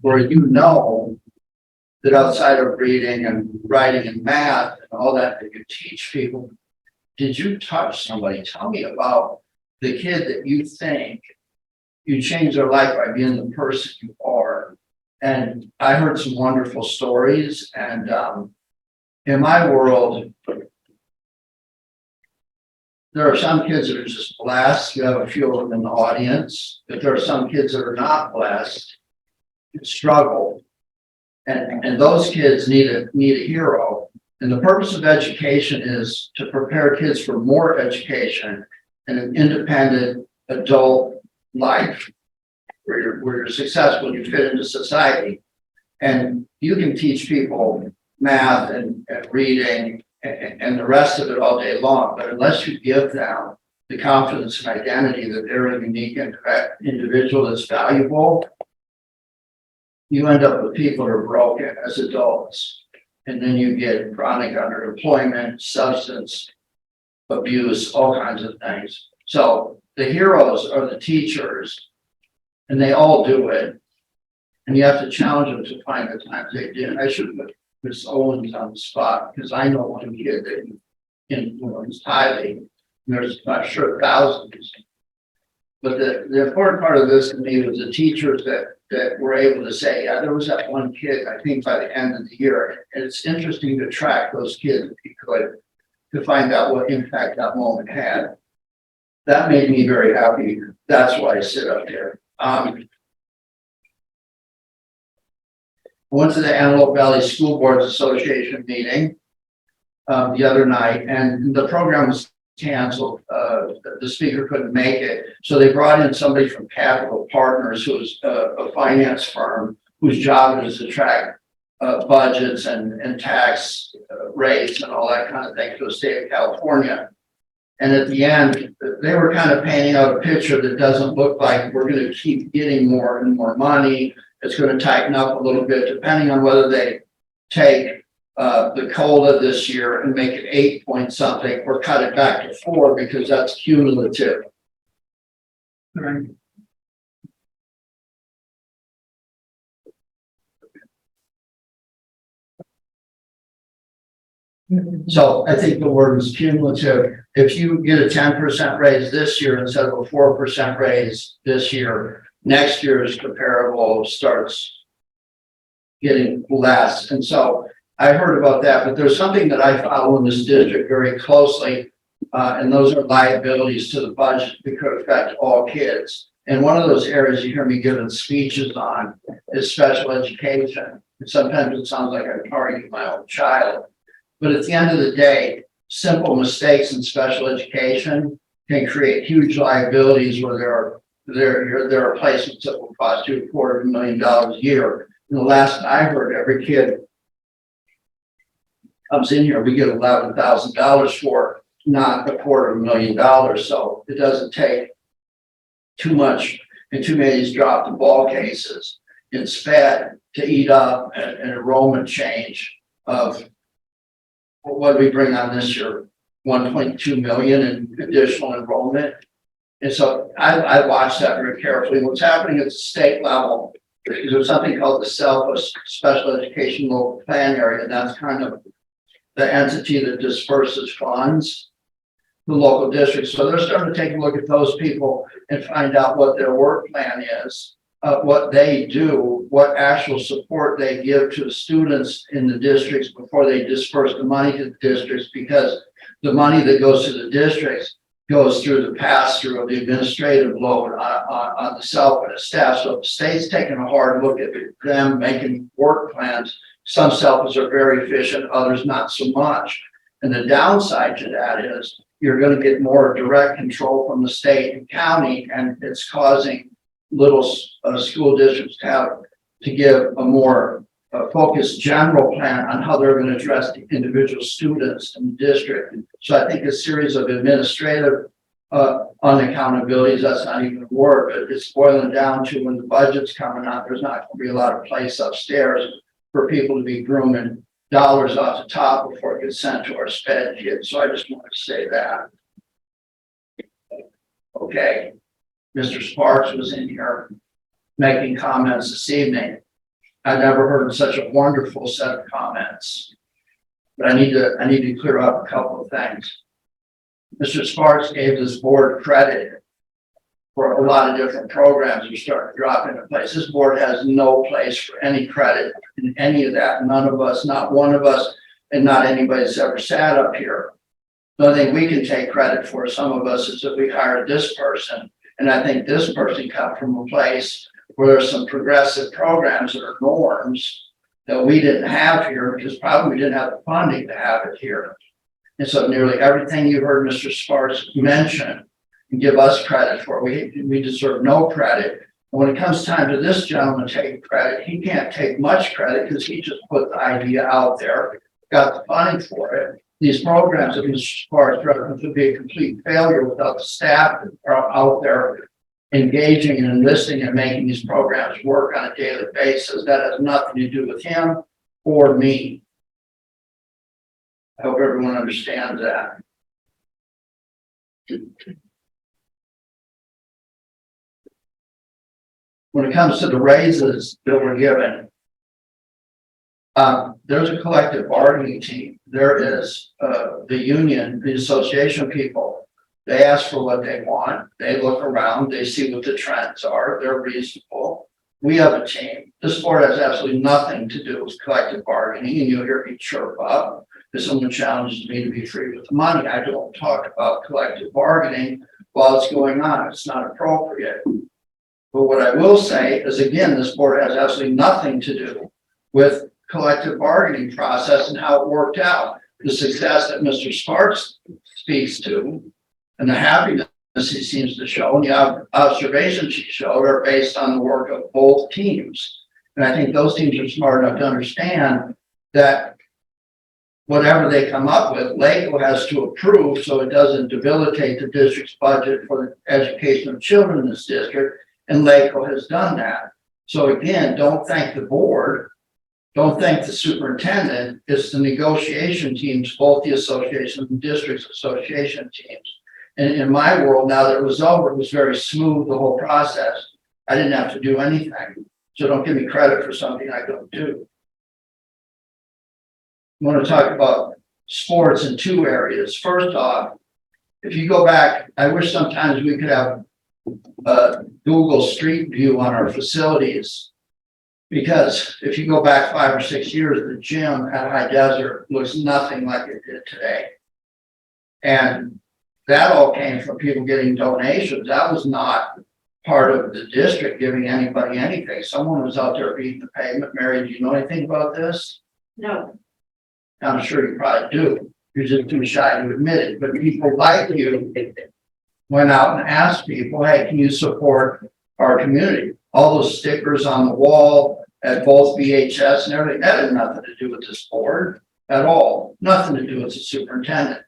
where you know that outside of reading and writing and math and all that you teach people, did you touch somebody? Tell me about the kid that you think you changed their life by being the person you are. And I heard some wonderful stories. And in my world, there are some kids that are just blessed. You have a few of them in the audience. But there are some kids that are not blessed and struggle. And those kids need a hero. And the purpose of education is to prepare kids for more education and an independent adult life where you're successful and you fit into society. And you can teach people math and reading and the rest of it all day long, but unless you give them the confidence and identity that they're a unique individual that's valuable, you end up with people who are broken as adults. And then you get chronic underemployment, substance abuse, all kinds of things. So the heroes are the teachers, and they all do it. And you have to challenge them to find the times they did. I should put Ms. Owens on the spot because I know one kid that influenced highly. And there's, I'm sure, thousands. But the important part of this to me was the teachers that were able to say, yeah, there was that one kid, I think by the end of the year. And it's interesting to track those kids if you could, to find out what impact that moment had. That made me very happy. That's why I sit up there. I went to the Antelope Valley School Boards Association meeting the other night, and the program was canceled. The speaker couldn't make it. So they brought in somebody from Capital Partners, who is a finance firm whose job is to track budgets and tax rates and all that kind of thing for the state of California. And at the end, they were kind of painting out a picture that doesn't look like we're going to keep getting more and more money. It's going to tighten up a little bit, depending on whether they take the COLA this year and make it 8 point something, or cut it back to 4 because that's cumulative. Right. So I think the word is cumulative. If you get a 10% raise this year instead of a 4% raise this year, next year's comparable starts getting less. And so I heard about that, but there's something that I follow in this district very closely, and those are liabilities to the budget that could affect all kids. And one of those areas you hear me giving speeches on is special education. And sometimes it sounds like I'm targeting my own child. But at the end of the day, simple mistakes in special education can create huge liabilities where there are placements that will cost you $250,000 a year. And the last I heard, every kid comes in here, we get $11,000 for, not $250,000. So it doesn't take too much, and too many of these drop the ball cases in SPED to eat up an enrollment change of, what did we bring on this year? 1.2 million in additional enrollment. And so I watched that very carefully. What's happening at the state level is there's something called the Special Education Local Plan Area, and that's kind of the entity that disperses funds to local districts. So they're starting to take a look at those people and find out what their work plan is, what they do, what actual support they give to the students in the districts before they disperse the money to the districts, because the money that goes to the districts goes through the pass-through of the administrative load on the SELF and the staff. So the state's taking a hard look at them making work plans. Some SELFs are very efficient, others not so much. And the downside to that is you're going to get more direct control from the state and county, and it's causing little school districts to give a more focused general plan on how they're going to address the individual students in the district. So I think a series of administrative unaccountabilities, that's not even a word, but it's boiling down to when the budget's coming out, there's not going to be a lot of place upstairs for people to be grooming dollars off the top before it gets sent to our SPED kids. So I just want to say that. Okay. Mr. Sparks was in here making comments this evening. I never heard such a wonderful set of comments. But I need to clear up a couple of things. Mr. Sparks gave this board credit for a lot of different programs we started to drop into place. This board has no place for any credit in any of that. None of us, not one of us, and not anybody that's ever sat up here. The only thing we can take credit for, some of us, is that we hired this person. And I think this person comes from a place where there's some progressive programs that are norms that we didn't have here because probably we didn't have the funding to have it here. And so nearly everything you heard Mr. Sparks mention and give us credit for, we deserve no credit. And when it comes time to this gentleman taking credit, he can't take much credit because he just put the idea out there, got the funding for it. These programs that Mr. Sparks referenced would be a complete failure without the staff that are out there engaging and enlisting and making these programs work on a daily basis. That has nothing to do with him or me. I hope everyone understands that. When it comes to the raises that were given, there's a collective bargaining team. There is the union, the association people They ask for what they want, they look around, they see what the trends are, they're reasonable. We have a team. This board has absolutely nothing to do with collective bargaining, and you'll hear me chirp up. If someone challenges me to be free with the money, I don't talk about collective bargaining while it's going on. It's not appropriate. But what I will say is, again, this board has absolutely nothing to do with collective bargaining process and how it worked out. The success that Mr. Sparks speaks to and the happiness he seems to show and the observations he showed are based on the work of both teams. And I think those teams are smart enough to understand that whatever they come up with, LACO has to approve so it doesn't debilitate the district's budget for the education of children in this district. And LACO has done that. So again, don't thank the board. Don't thank the superintendent. It's the negotiation teams, both the association and districts association teams. And in my world, now that it was over, it was very smooth, the whole process. I didn't have to do anything. So don't give me credit for something I don't do. I want to talk about sports in two areas. First off, if you go back, I wish sometimes we could have a Google Street View on our facilities. Because if you go back 5 or 6 years, the gym at High Desert looks nothing like it did today. And that all came from people getting donations. That was not part of the district giving anybody anything. Someone was out there beating the pavement. Mary, do you know anything about this? No, I'm sure you probably do. You're just too shy to admit it. But people like you went out and asked people, hey, can you support our community? All those stickers on the wall at both BHS and everything, that had nothing to do with this board at all. Nothing to do with the superintendent.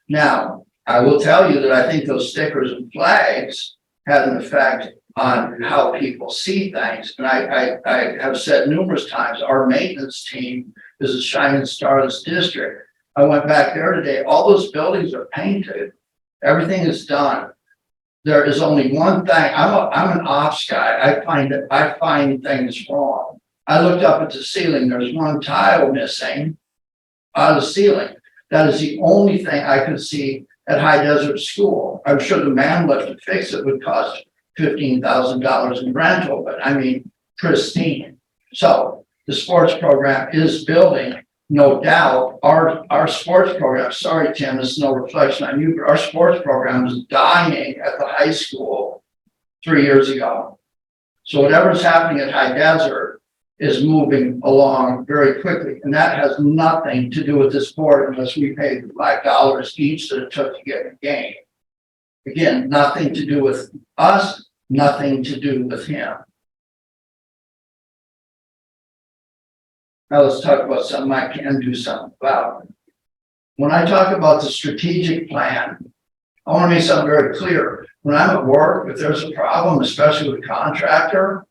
Now, I will tell you that I think those stickers and flags had an effect on how people see things. And I have said numerous times, our maintenance team is a shining star of this district. I went back there today, all those buildings are painted. Everything is done. There is only one thing. I'm an ops guy. I find things wrong. I looked up at the ceiling. There's one tile missing out of the ceiling. That is the only thing I could see at High Desert School. I'm sure the man left to fix it would cost $15,000 in rental, but I mean, pristine. So the sports program is building, no doubt. Our sports program, sorry, Tim, this is no reflection on you, but our sports program was dying at the high school 3 years ago. So whatever's happening at High Desert is moving along very quickly. And that has nothing to do with this board unless we paid $5 each that it took to get a game. Again, nothing to do with us, nothing to do with him. Now let's talk about something I can do something about. When I talk about the strategic plan, I want to make something very clear. When I'm at work, if there's a problem, especially with a contractor,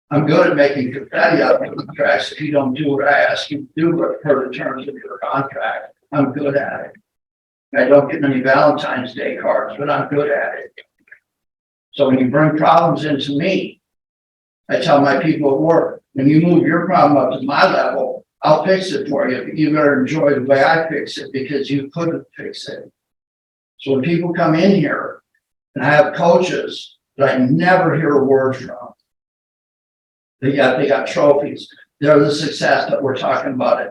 I'm good at making confetti out of contracts if you don't do what I ask you to do per the terms of your contract. I'm good at it. I don't get many Valentine's Day cards, but I'm good at it. So when you bring problems into me, I tell my people at work, when you move your problem up to my level, I'll fix it for you. But you better enjoy the way I fix it because you couldn't fix it. So when people come in here and I have coaches that I never hear a word from, they got trophies. They're the success that we're talking about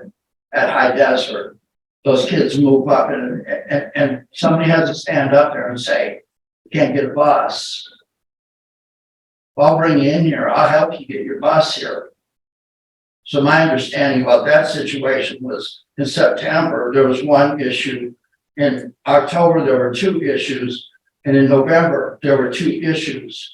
at High Desert. Those kids move up and somebody has to stand up there and say, you can't get a bus. Well, I'll bring you in here. I'll help you get your bus here. So my understanding about that situation was in September, there was one issue. In October, there were 2 issues. And in November, there were 2 issues.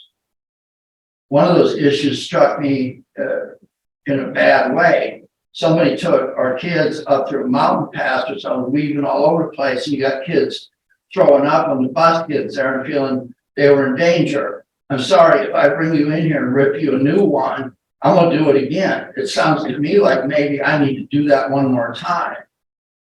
One of those issues struck me in a bad way. Somebody took our kids up through a mountain pass or something, weaving all over the place. And you got kids throwing up when the bus gets there and feeling they were in danger. I'm sorry, if I bring you in here and rip you a new one, I'm gonna do it again. It sounds to me like maybe I need to do that one more time.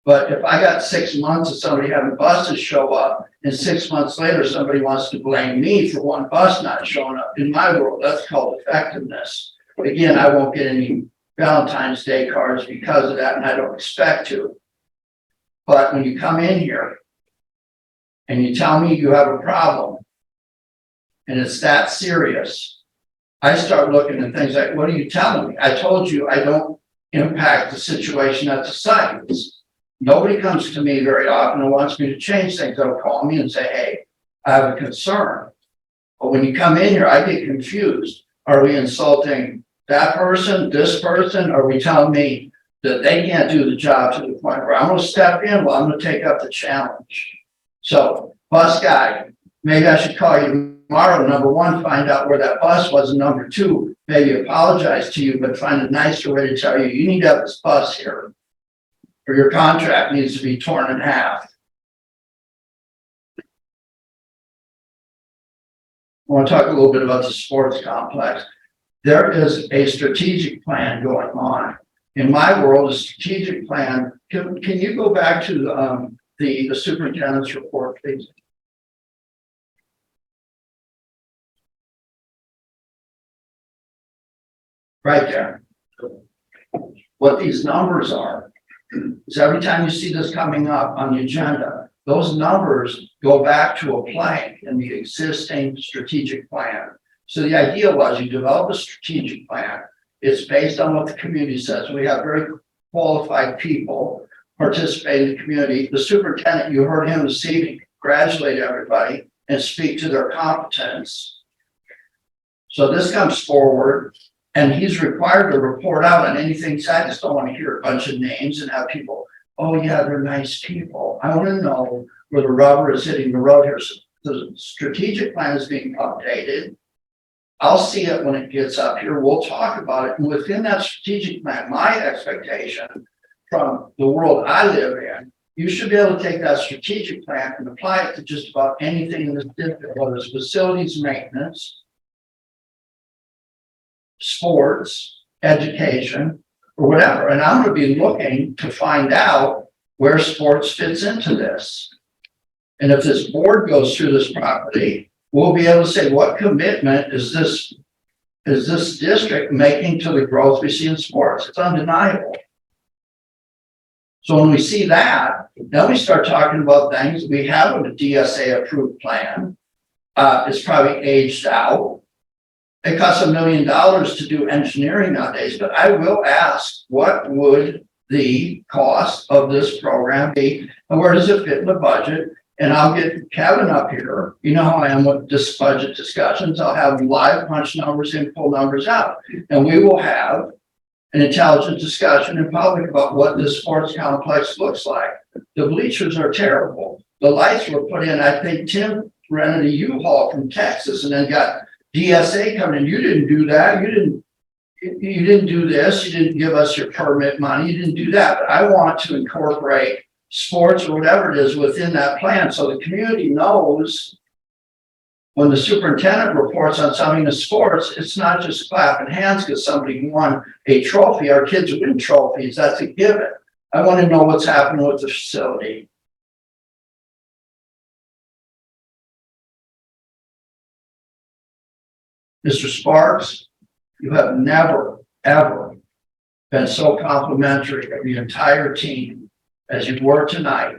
But if I got 6 months of somebody having buses show up, and 6 months later, somebody wants to blame me for one bus not showing up, in my world, that's called effectiveness. Again, I won't get any Valentine's Day cards because of that, and I don't expect to. But when you come in here and you tell me you have a problem, and it's that serious, I start looking at things like, what are you telling me? I told you I don't impact the situation at the site. Nobody comes to me very often and wants me to change things. They'll call me and say, hey, I have a concern. But when you come in here, I get confused. Are we insulting that person, this person? Are we telling me that they can't do the job to the point where I'm gonna step in? Well, I'm gonna take up the challenge. So, bus guy, maybe I should call you tomorrow. Number one, find out where that bus was. And number two, maybe apologize to you, but find a nicer way to tell you, you need to have this bus here, or your contract needs to be torn in half. I want to talk a little bit about the sports complex. There is a strategic plan going on. In my world, a strategic plan, can you go back to the superintendent's report, please? Right there. What these numbers are, is every time you see this coming up on the agenda, those numbers go back to a plank in the existing strategic plan. So the idea was you develop a strategic plan. It's based on what the community says. We have very qualified people participate in the community. The superintendent, you heard him this evening, congratulate everybody and speak to their competence. So this comes forward and he's required to report out on anything. So I just don't want to hear a bunch of names and have people, oh yeah, they're nice people. I want to know where the rubber is hitting the road here. So the strategic plan is being updated. I'll see it when it gets up here. We'll talk about it. And within that strategic plan, my expectation from the world I live in, you should be able to take that strategic plan and apply it to just about anything in this district, whether it's facilities maintenance, sports, education, or whatever. And I'm going to be looking to find out where sports fits into this. And if this board goes through this property, we'll be able to say, what commitment is this district making to the growth we see in sports? It's undeniable. So when we see that, then we start talking about things. We have a DSA approved plan. It's probably aged out. It costs $1 million to do engineering nowadays, but I will ask, what would the cost of this program be? And where does it fit in the budget? And I'll get Kevin up here. You know how I am with this budget discussions. I'll have live punch numbers in, pull numbers out. And we will have an intelligent discussion in public about what this sports complex looks like. The bleachers are terrible. The lights were put in. I think Tim rented a U-Haul from Texas and then got DSA coming in. You didn't do that. You didn't do this. You didn't give us your permit money. You didn't do that. But I want to incorporate sports or whatever it is within that plan. So the community knows when the superintendent reports on something in sports, it's not just clapping hands because somebody won a trophy. Our kids win trophies. That's a given. I want to know what's happening with the facility. Mr. Sparks, you have never, ever been so complimentary of the entire team as you were tonight,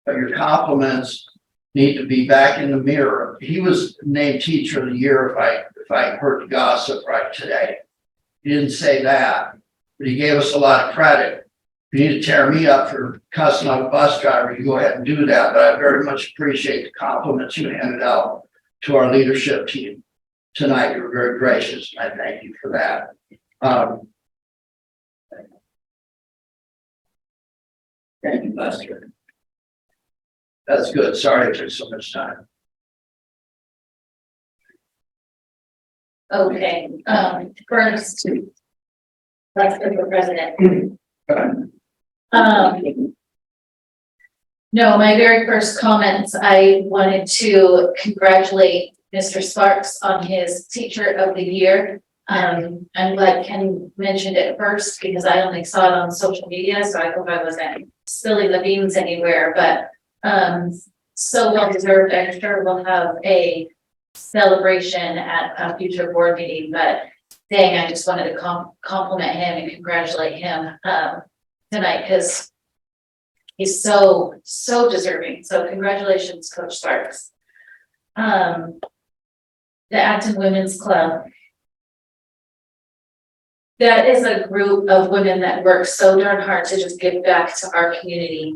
but your compliments need to be back in the mirror. He was named Teacher of the Year if I heard gossip right today. He didn't say that, but he gave us a lot of credit. If you need to tear me up for cussing out a bus driver, you go ahead and do that, but I very much appreciate the compliments you handed out to our leadership team tonight. You were very gracious, and I thank you for that. Thank you, Lester. That's good. Sorry it took so much time. Okay, first, Lester for president. No, my very first comments, I wanted to congratulate Mr. Sparks on his Teacher of the Year. I'm glad Ken mentioned it first because I only saw it on social media, so I hope I wasn't spilling the beans anywhere, but so well deserved. I'm sure we'll have a celebration at a future board meeting, but dang, I just wanted to compliment him and congratulate him tonight because He's so deserving. So congratulations, Coach Sparks. The Acton Women's Club. That is a group of women that work so darn hard to just give back to our community.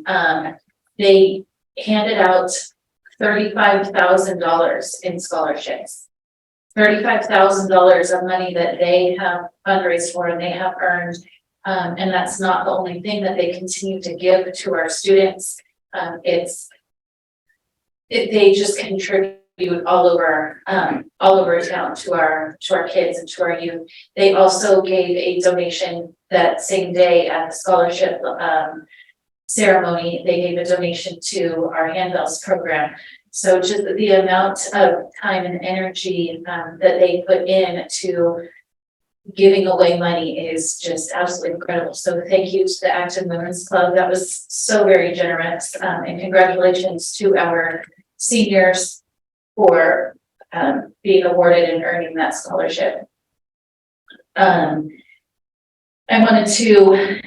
They handed out $35,000 in scholarships. $35,000 of money that they have fundraised for and they have earned. And that's not the only thing that they continue to give to our students. They just contribute all over town to our kids and to our youth. They also gave a donation that same day at the scholarship ceremony. They gave a donation to our handbells program. So just the amount of time and energy that they put in to giving away money is just absolutely incredible. So thank you to the Acton Women's Club. That was so very generous. And congratulations to our seniors for being awarded and earning that scholarship. I wanted to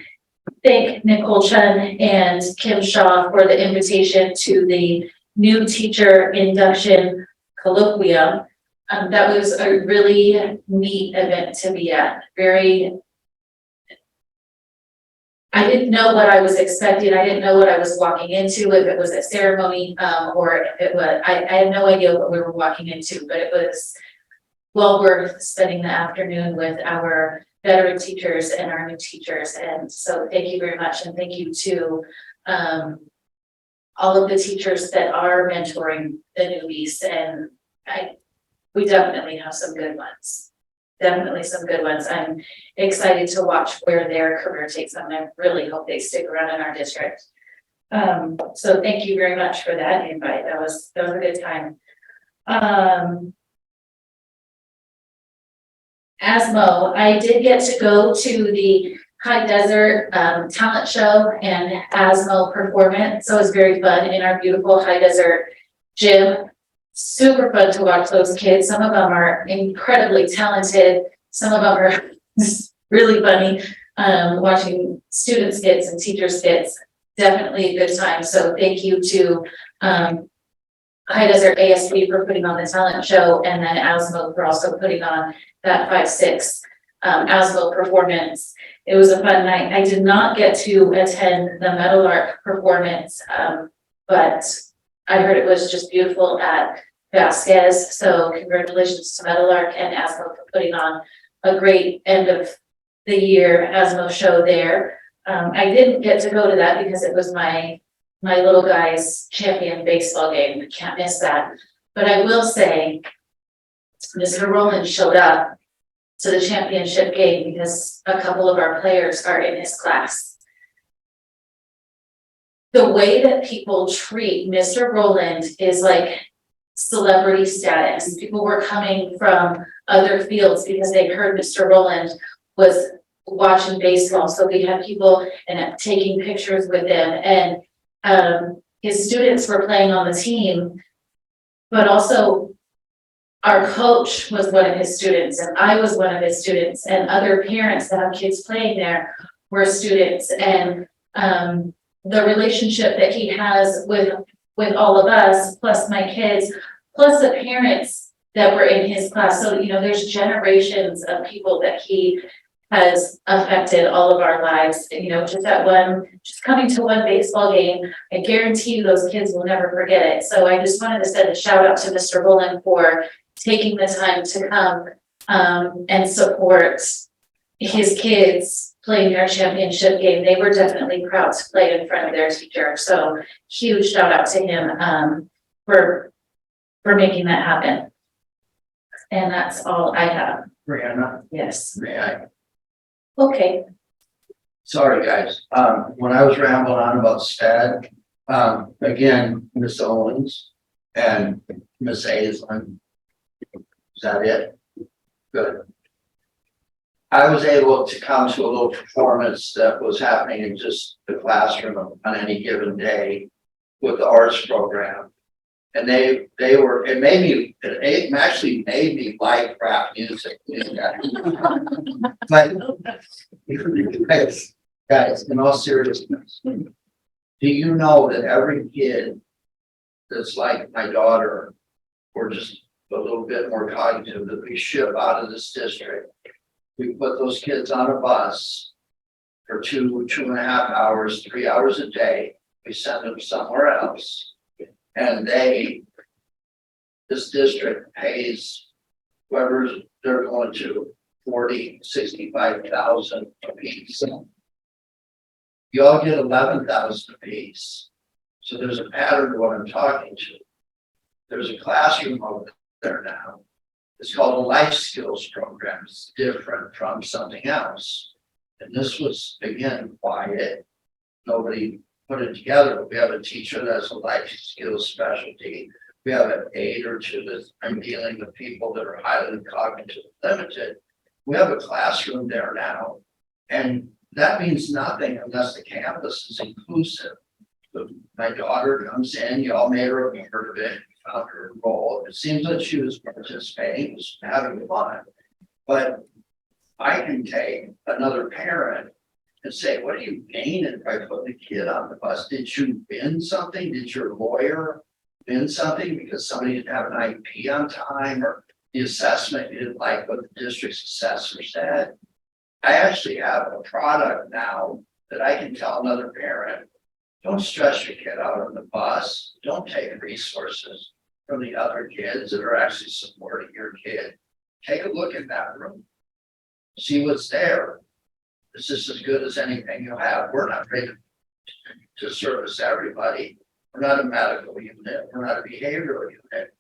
thank Nicole Chen and Kim Shaw for the invitation to the new teacher induction colloquium. That was a really neat event to be at. I didn't know what I was expecting. I didn't know what I was walking into, if it was a ceremony, or if it was, I had no idea what we were walking into, but it was well worth spending the afternoon with our veteran teachers and our new teachers. And so thank you very much. And thank you to all of the teachers that are mentoring the newbies. And we definitely have some good ones. Definitely some good ones. I'm excited to watch where their career takes them. I really hope they stick around in our district. So thank you very much for that invite. That was a good time. ASMO, I did get to go to the High Desert talent show and ASMO performance. So it was very fun in our beautiful High Desert gym. Super fun to watch those kids. Some of them are incredibly talented. Some of them are really funny. Watching student skits and teacher skits, definitely a good time. So thank you to High Desert ASB for putting on the talent show, and then ASMO for also putting on that 5-6 ASMO performance. It was a fun night. I did not get to attend the Meadowlark performance, but I heard it was just beautiful at Vasquez. So congratulations to Meadowlark and ASMO for putting on a great end of the year ASMO show there. I didn't get to go to that because it was my little guy's champion baseball game. Can't miss that. But I will say, Mr. Rowland showed up to the championship game because a couple of our players are in his class. The way that people treat Mr. Rowland is like celebrity status. People were coming from other fields because they heard Mr. Rowland was watching baseball. So we had people and taking pictures with him, and his students were playing on the team, but also our coach was one of his students, and I was one of his students, and other parents that have kids playing there were students. And the relationship that he has with all of us, plus my kids, plus the parents that were in his class. So, you know, there's generations of people that he has affected all of our lives. And, you know, just coming to one baseball game, I guarantee you those kids will never forget it. So I just wanted to send a shout out to Mr. Rowland for taking the time to come and support his kids playing their championship game. They were definitely proud to play in front of their teacher. So huge shout out to him for making that happen. And that's all I have. Brianna, Yes. may I? Okay. Sorry, guys. When I was rambling on about STAD, again, Miss Owens and Miss Aislinn. Is that it? Good. I was able to come to a little performance that was happening in just the classroom on any given day with the arts program. And it actually made me like rap music. But guys, in all seriousness, Do you know that every kid that's like my daughter, or just a little bit more cognitive, that we ship out of this district, we put those kids on a bus for 2.5 hours, 3 hours a day. We send them somewhere else. And this district pays whoever they're going to 65,000 apiece. You all get 11,000 apiece. So there's a pattern to what I'm talking to. There's a classroom over there now. It's called a life skills program. It's different from something else. And this was, again, quiet. Nobody put it together. We have a teacher that's a life skills specialty. We have an aide or two that I'm dealing with people that are highly cognitive limited. We have a classroom there now. And that means nothing unless the campus is inclusive. So my daughter comes in, y'all made her a part of it, found her role. It seems that she was participating, was having fun. But I can take another parent and say, what are you gaining by putting the kid on the bus? Did you win something? Did your lawyer win something because somebody didn't have an IEP on time, or the assessment you didn't like what the district's assessor said? I actually have a product now that I can tell another parent, don't stress your kid out on the bus. Don't take resources from the other kids that are actually supporting your kid. Take a look in that room. See what's there. This is as good as anything you'll have. We're not ready to service everybody. We're not a medical unit. We're not a behavioral unit.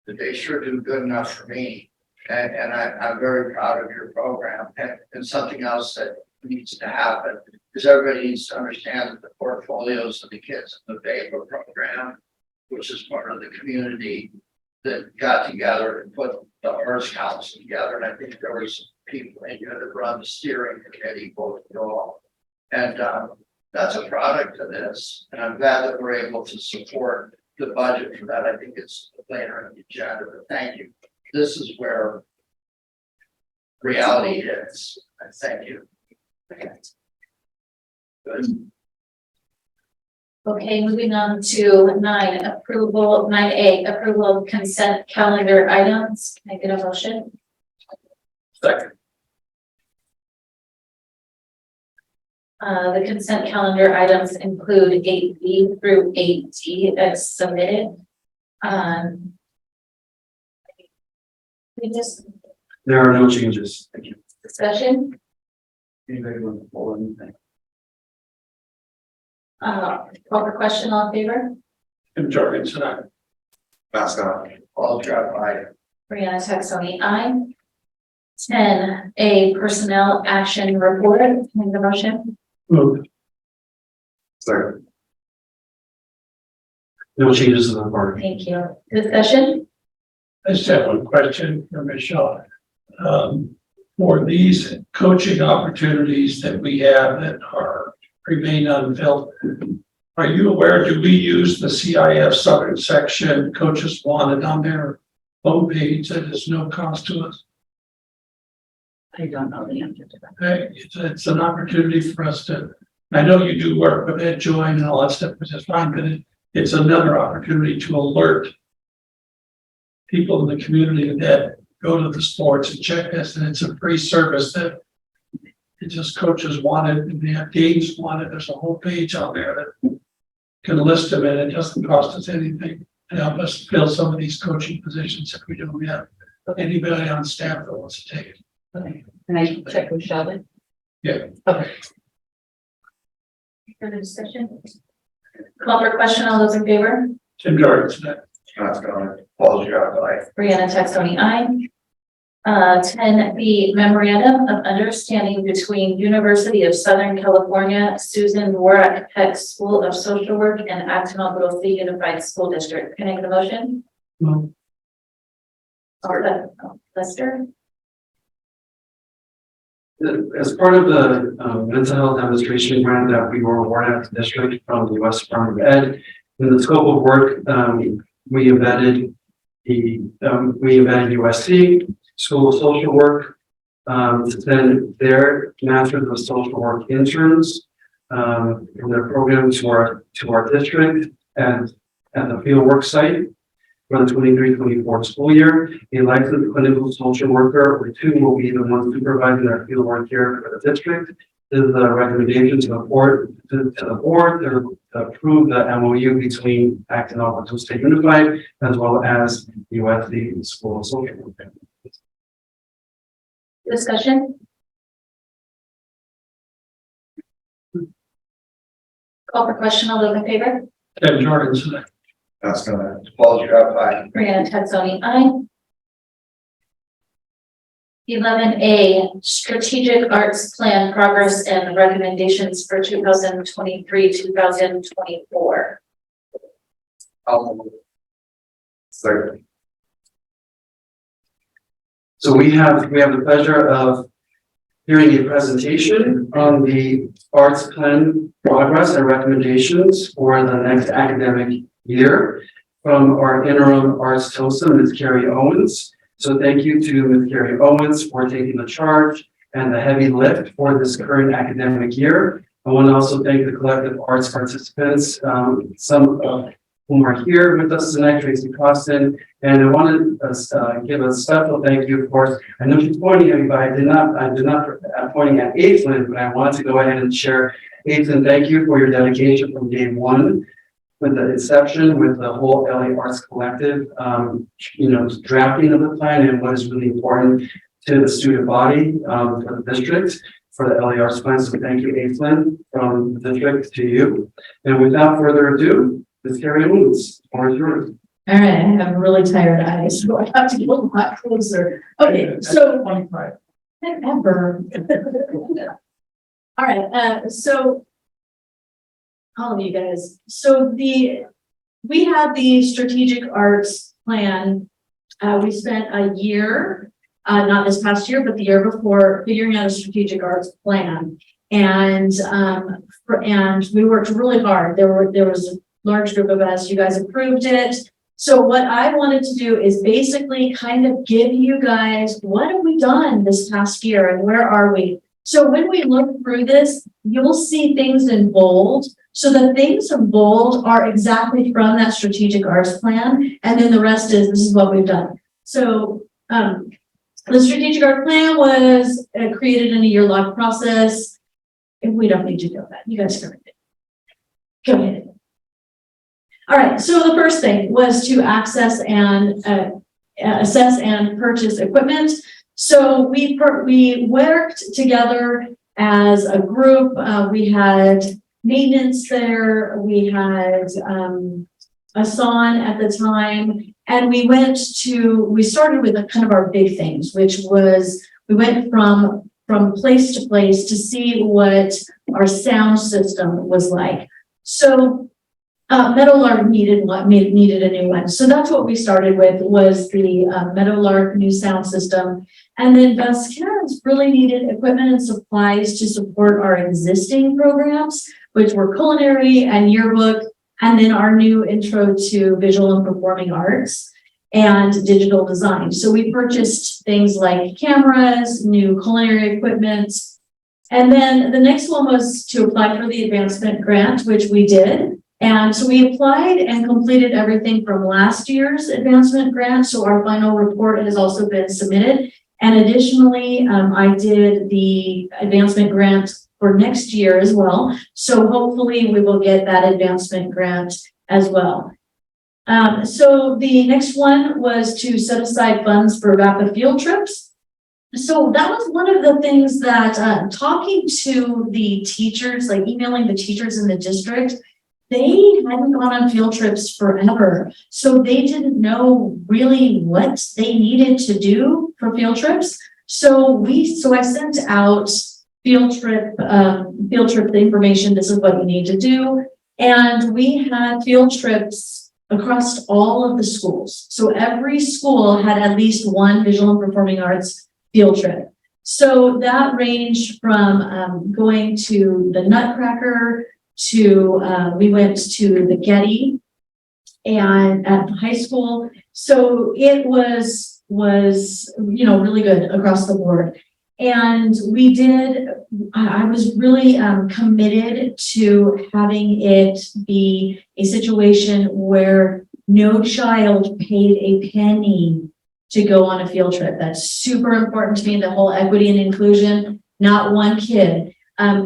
But they sure do good enough for me. And I'm very proud of your program. And something else that needs to happen is everybody needs to understand that the portfolios of the kids in the VAPA program, which is part of the community that got together and put the Arts Council together. And I think there was people in here that run the steering committee, both of all. And that's a product of this. And I'm glad that we're able to support the budget for that. I think it's later in the agenda, but thank you. This is where reality is. Thank you. Good. Okay, moving on to 9A, approval of consent calendar items. Can I get a motion? Second. The consent calendar items include 8B through 8D as submitted. We just There are no changes. Thank you. discussion, Anybody want to pull anything? call for question, all in favor? Jim Jorgensen, aye. Mascot. I'll drop by. Brianna Texoni, aye. 10A, personnel action report. Can I get a motion? Moved. Second. No changes to the report. Thank you. Discussion? I just have one question for Michelle. For these coaching opportunities that we have that are remain unfilled, are you aware, do we use the CIF Southern section coaches wanted on their homepage that is no cost to us? I don't know the answer to that. Okay, it's an opportunity for us to, I know you do work with Ed Join and all that stuff, which is fine, but it's another opportunity to alert people in the community that go to the sports and check this, and it's a free service that it just coaches wanted, and they have games wanted. There's a whole page out there that can list them, and it doesn't cost us anything to help us fill some of these coaching positions if we don't have anybody on staff that wants to take it. Okay. Can I check with Sheldon? Yeah. Okay. Further discussion? Call for question, all those in favor? Jim Jorgensen, Mascot. Paul Giamatti. Brianna Texoni, aye. 10B, memorandum of understanding between University of Southern California, Susan Dvorak Peck School of Social Work and Acton Agua Dulce Unified School District. Can I get a motion? Move. Lester? As part of the mental health demonstration grant that we were awarded at the district from the U.S. Department of Ed, in the scope of work, we embedded USC School of Social Work, then their Masters of Social Work interns from their program to our district and at the fieldwork site for the 23-24 school year. A licensed clinical social worker or two will be the ones supervising our fieldwork here for the district. This is a recommendation to the board to approve the MOU between Acton Agua Dulce Unified as well as USD School of Social Work. Discussion? Call for question, all those in favor? Kevin Jorgensen. That's gonna. Paul Scott, aye. Brianna Texoni, aye. 11A, Strategic Arts Plan Progress and Recommendations for 2023-2024. Second. So we have the pleasure of hearing a presentation on the arts plan progress and recommendations for the next academic year from our interim arts TOSA, Ms. Carrie Owens. So thank you to Ms. Carrie Owens for taking the charge and the heavy lift for this current academic year. I want to also thank the collective arts participants, some of whom are here with us tonight, Tracy Costin. And I want to give a special thank you, of course. I know she's pointing at me, but I did not pointing at Aislinn, but I want to go ahead and share. Aislinn, thank you for your dedication from day one with the inception, with the whole LA Arts Collective, drafting of the plan and what is really important to the student body for the district, for the LA Arts Plan. So thank you, Aislinn, from the district to you. And without further ado, Ms. Carrie Owens, the floor is yours. All right, I have really tired eyes, so I have to get a lot closer. Okay, so 25. ever. All right, so all of you guys, so we had the strategic arts plan. We spent a year, not this past year, but the year before, figuring out a strategic arts plan. And we worked really hard. There was a large group of us, you guys approved it. So what I wanted to do is basically kind of give you guys, what have we done this past year and where are we? So when we look through this, you'll see things in bold. So the things in bold are exactly from that strategic arts plan. And then the rest is, this is what we've done. So the strategic art plan was created in a year-long process. And we don't need to know that. You guys can read it. Go ahead. All right, so the first thing was to access and assess and purchase equipment. So we worked together as a group. We had maintenance there. We had a SON at the time, and we started with kind of our big things, which was we went from place to place to see what our sound system was like. So Meadowlark needed a new one. So that's what we started with, was the Meadowlark new sound system. And then Vasquez really needed equipment and supplies to support our existing programs, which were culinary and yearbook, and then our new intro to visual and performing arts and digital design. So we purchased things like cameras, new culinary equipment. And then the next one was to apply for the advancement grant, which we did. And so we applied and completed everything from last year's advancement grant. So our final report has also been submitted. And additionally, I did the advancement grant for next year as well. So hopefully we will get that advancement grant as well. So the next one was to set aside funds for rapid field trips. So that was one of the things that talking to the teachers, like emailing the teachers in the district, they hadn't gone on field trips forever. So they didn't know really what they needed to do for field trips. So I sent out field trip the information. This is what you need to do. And we had field trips across all of the schools. So every school had at least one visual and performing arts field trip. So that ranged from going to the Nutcracker to we went to the Getty and at the high school. So it was really good across the board. And we did, I was really committed to having it be a situation where no child paid a penny to go on a field trip. That's super important to me, the whole equity and inclusion, not one kid.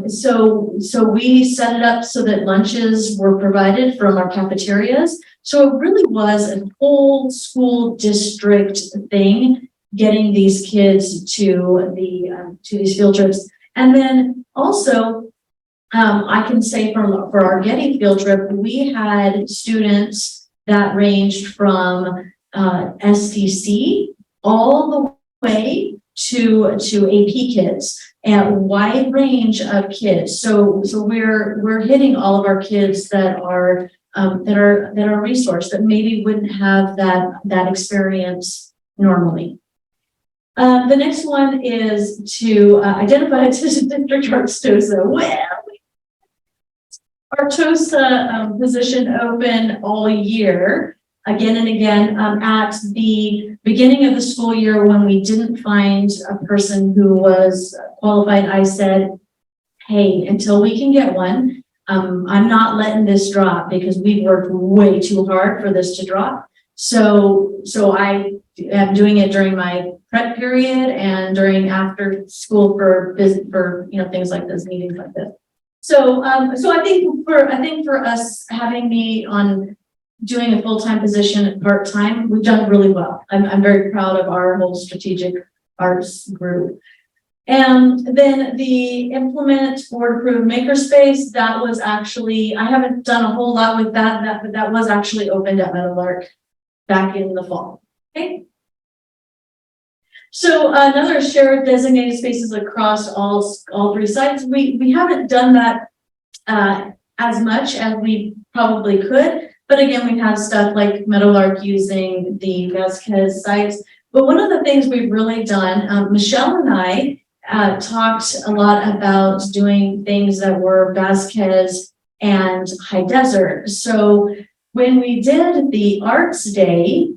So we set it up so that lunches were provided from our cafeterias. So it really was a whole school district thing, getting these kids to these field trips. And then also, I can say for our Getty field trip, we had students that ranged from SDC all the way to AP kids, and a wide range of kids. So we're hitting all of our kids that are a resource that maybe wouldn't have that experience normally. The next one is to identify a district arts TOSA. Well, our TOSA position open all year, again and again. At the beginning of the school year, when we didn't find a person who was qualified, I said, hey, until we can get one, I'm not letting this drop because we've worked way too hard for this to drop. So I am doing it during my prep period and during after school for things like this, meetings like this. So I think for us having me on doing a full-time position part-time, we've done really well. I'm very proud of our whole strategic arts group. And then the implement board approved makerspace, that was actually, I haven't done a whole lot with but that was actually opened at Meadowlark back in the fall. Okay. So another shared designated spaces across all three sites. We haven't done that as much as we probably could, but again, we have stuff like Meadowlark using the Vasquez sites. But one of the things we've really done, Michelle and I talked a lot about doing things that were Vasquez and High Desert. So when we did the Arts Day,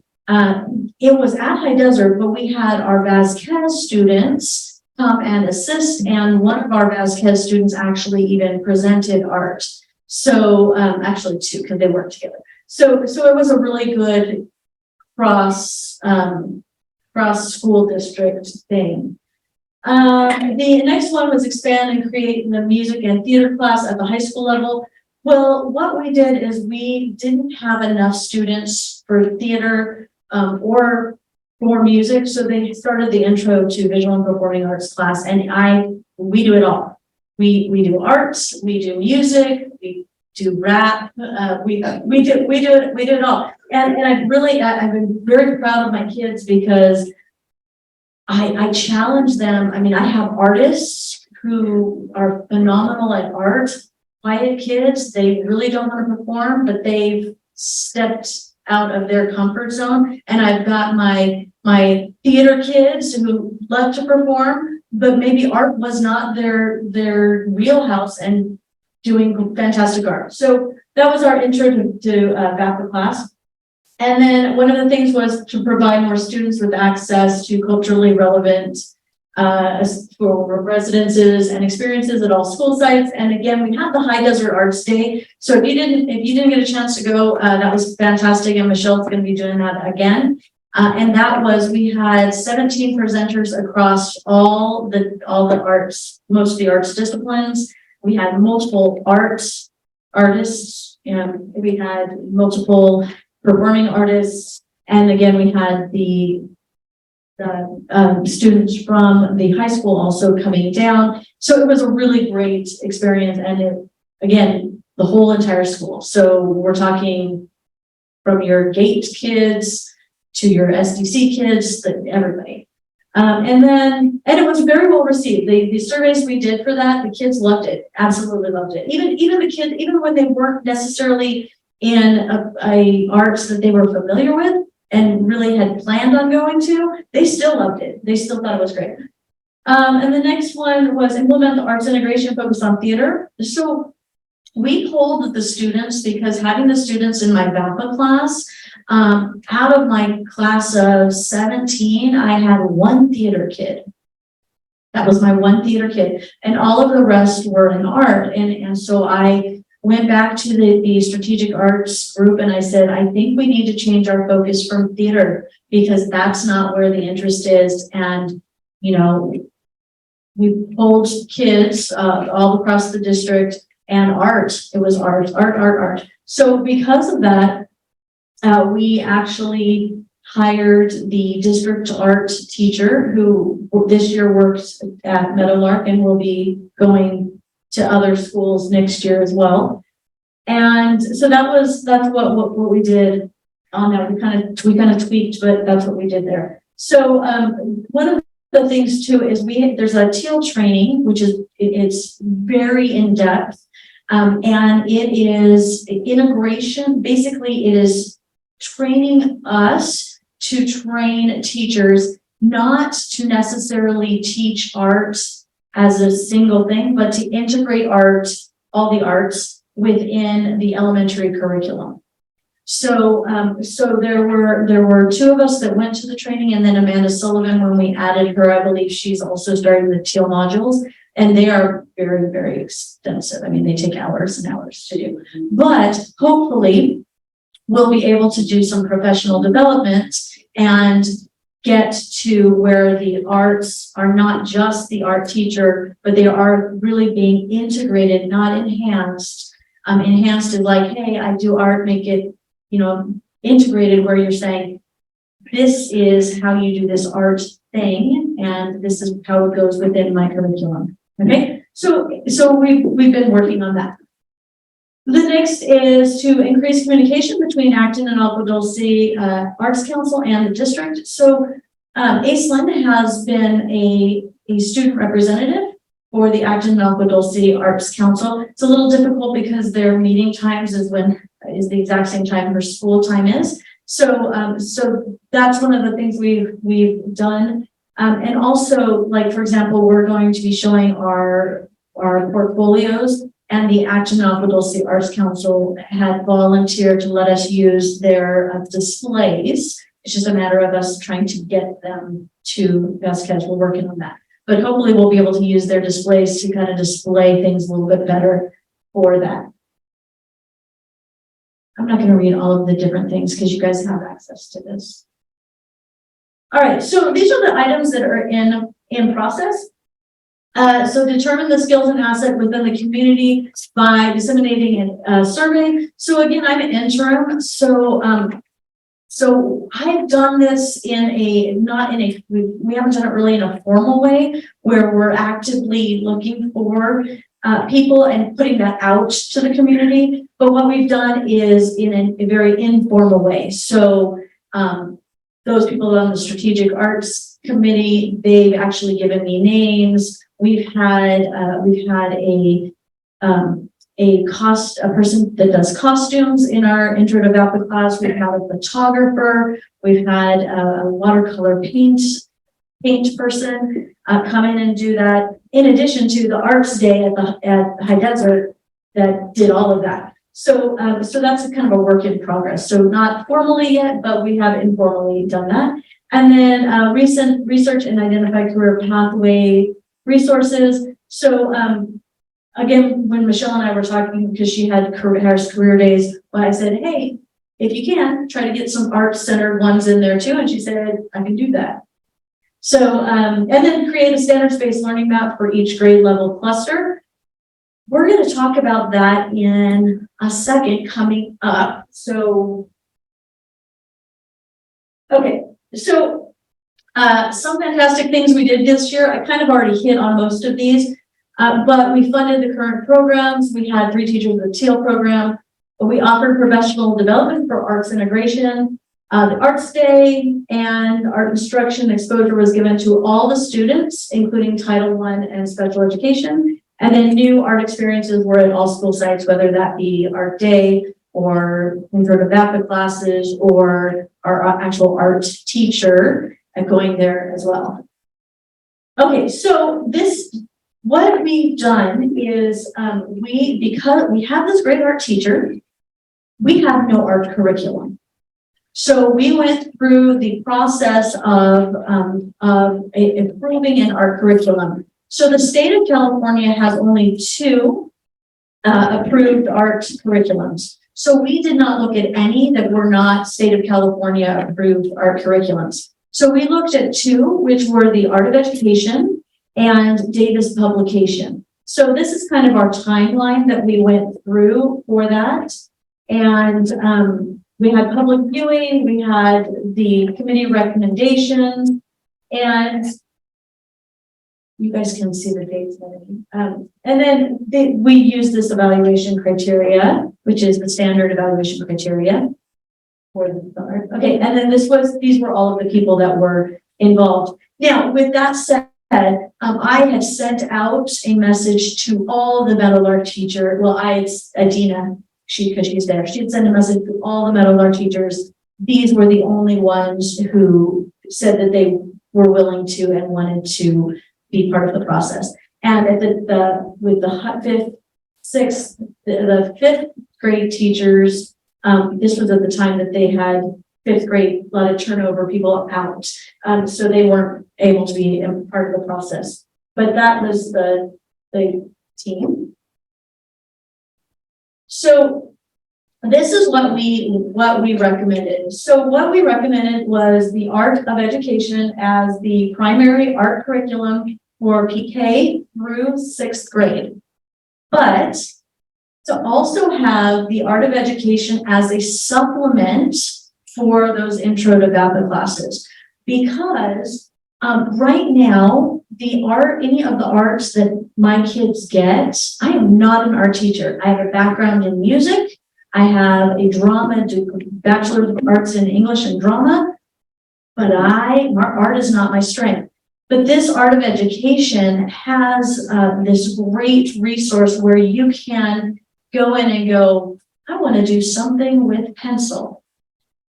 it was at High Desert, but we had our Vasquez students come and assist, and one of our Vasquez students actually even presented art. So actually two, because they worked together. So it was a really good cross school district thing. The next one was expand and create the music and theater class at the high school level. Well, what we did is we didn't have enough students for theater or for music, so they started the intro to visual and performing arts class, and we do it all. We do arts, we do music, we do rap, we do it all. And I've been very proud of my kids because I challenge them. I mean, I have artists who are phenomenal at art, quiet kids, they really don't want to perform, but they've stepped out of their comfort zone. And I've got my theater kids who love to perform, but maybe art was not their wheelhouse, and doing fantastic art. So that was our intro to VAPA class. And then one of the things was to provide more students with access to culturally relevant for residences and experiences at all school sites. And again, we had the High Desert Arts Day. So if you didn't get a chance to go, that was fantastic. And Michelle's going to be doing that again. And that was, we had 17 presenters across all the arts, most of the arts disciplines. We had multiple artists, and we had multiple performing artists. And again, we had the students from the high school also coming down. So it was a really great experience. And again, the whole entire school. So we're talking from your GATE kids to your SDC kids, everybody. And it was very well received. The surveys we did for that, the kids loved it, absolutely loved it. Even the kids, even when they weren't necessarily in a arts that they were familiar with and really had planned on going to, they still loved it. They still thought it was great. And the next one was implement the arts integration focused on theater. So we polled the students, because having the students in my VAPA class, out of my class of 17, I had one theater kid. That was my one theater kid, and all of the rest were in art. And so I went back to the strategic arts group and I said, I think we need to change our focus from theater because that's not where the interest is. And, you know, we pulled kids all across the district and art. It was art. So because of that, we actually hired the district art teacher who this year works at Meadowlark and will be going to other schools next year as well. And so that's what we did on that. We kind of tweaked, but that's what we did there. So one of the things too is there's a teal training, which is it's very in depth, and it is integration. Basically, it is training us to train teachers not to necessarily teach art as a single thing, but to integrate art, all the arts within the elementary curriculum. So there were two of us that went to the training, and then Amanda Sullivan, when we added her, I believe she's also starting the teal modules, and they are very, very extensive. I mean, they take hours and hours to do, but hopefully we'll be able to do some professional development and get to where the arts are not just the art teacher, but they are really being integrated, not enhanced. Enhanced is like, hey, I do art, make it, you know, integrated, where you're saying, this is how you do this art thing, and this is how it goes within my curriculum. Okay, so we've been working on that. The next is to increase communication between Acton and Agua Dulce Arts Council and the district. So Aislinn has been a student representative for the Acton and Agua Dulce Arts Council. It's a little difficult because their meeting times is the exact same time her school time is. So that's one of the things we've done. And also, like, for example, we're going to be showing our portfolios, and the Acton Agua Dulce Arts Council had volunteered to let us use their displays. It's just a matter of us trying to get them to Vasquez. We're working on that. But hopefully we'll be able to use their displays to kind of display things a little bit better for that. I'm not going to read all of the different things because you guys have access to this. All right, so these are the items that are in process. So determine the skills and asset within the community by disseminating a survey. So again, I'm an interim. So I've done this we haven't done it really in a formal way where we're actively looking for people and putting that out to the community. But what we've done is in a very informal way. So those people on the strategic arts committee, they've actually given me names. We've had a person that does costumes in our intro to VAPA class. We've had a photographer. We've had a watercolor paint person come in and do that. In addition to the arts day at High Desert that did all of that. So that's kind of a work in progress. So not formally yet, but we have informally done that. And then recent research and identify career pathway resources. So again, when Michelle and I were talking, because she had career days, well, I said, hey, if you can, try to get some art-centered ones in there too. And she said, I can do that. So, and then create a standards-based learning map for each grade level cluster. We're going to talk about that in a second coming up. So, okay, so some fantastic things we did this year. I kind of already hit on most of these, but we funded the current programs. We had 3 teachers in the TEAL program. We offered professional development for arts integration. The Arts Day and art instruction exposure was given to all the students, including Title I and special education. And then new art experiences were at all school sites, whether that be Art Day or intro to VAPA classes or our actual art teacher and going there as well. Okay, so what we've done is because we have this great art teacher, we have no art curriculum. So we went through the process of improving in our curriculum. So the state of California has only two approved art curriculums. So we did not look at any that were not state of California approved art curriculums. So we looked at two, which were the Art of Education and Davis Publication. So this is kind of our timeline that we went through for that. And we had public viewing, we had the committee recommendations, and you guys can see the dates. And then we use this evaluation criteria, which is the standard evaluation criteria. Okay, and then these were all of the people that were involved. Now, with that said, I had sent out a message to all the metal art teacher. Well, Adina, because she's there, she had sent a message to all the metal art teachers. These were the only ones who said that they were willing to and wanted to be part of the process. And at with the fifth grade teachers, this was at the time that they had fifth grade, a lot of turnover, people out. So they weren't able to be a part of the process. But that was the team. So this is what we recommended. So what we recommended was the Art of Education as the primary art curriculum for PK through sixth grade. But to also have the Art of Education as a supplement for those intro to GAPA classes. Because right now, any of the arts that my kids get, I am not an art teacher. I have a background in music. I have a Bachelor of Arts in English and Drama, but art is not my strength. But this Art of Education has this great resource where you can go in and go, I want to do something with pencil.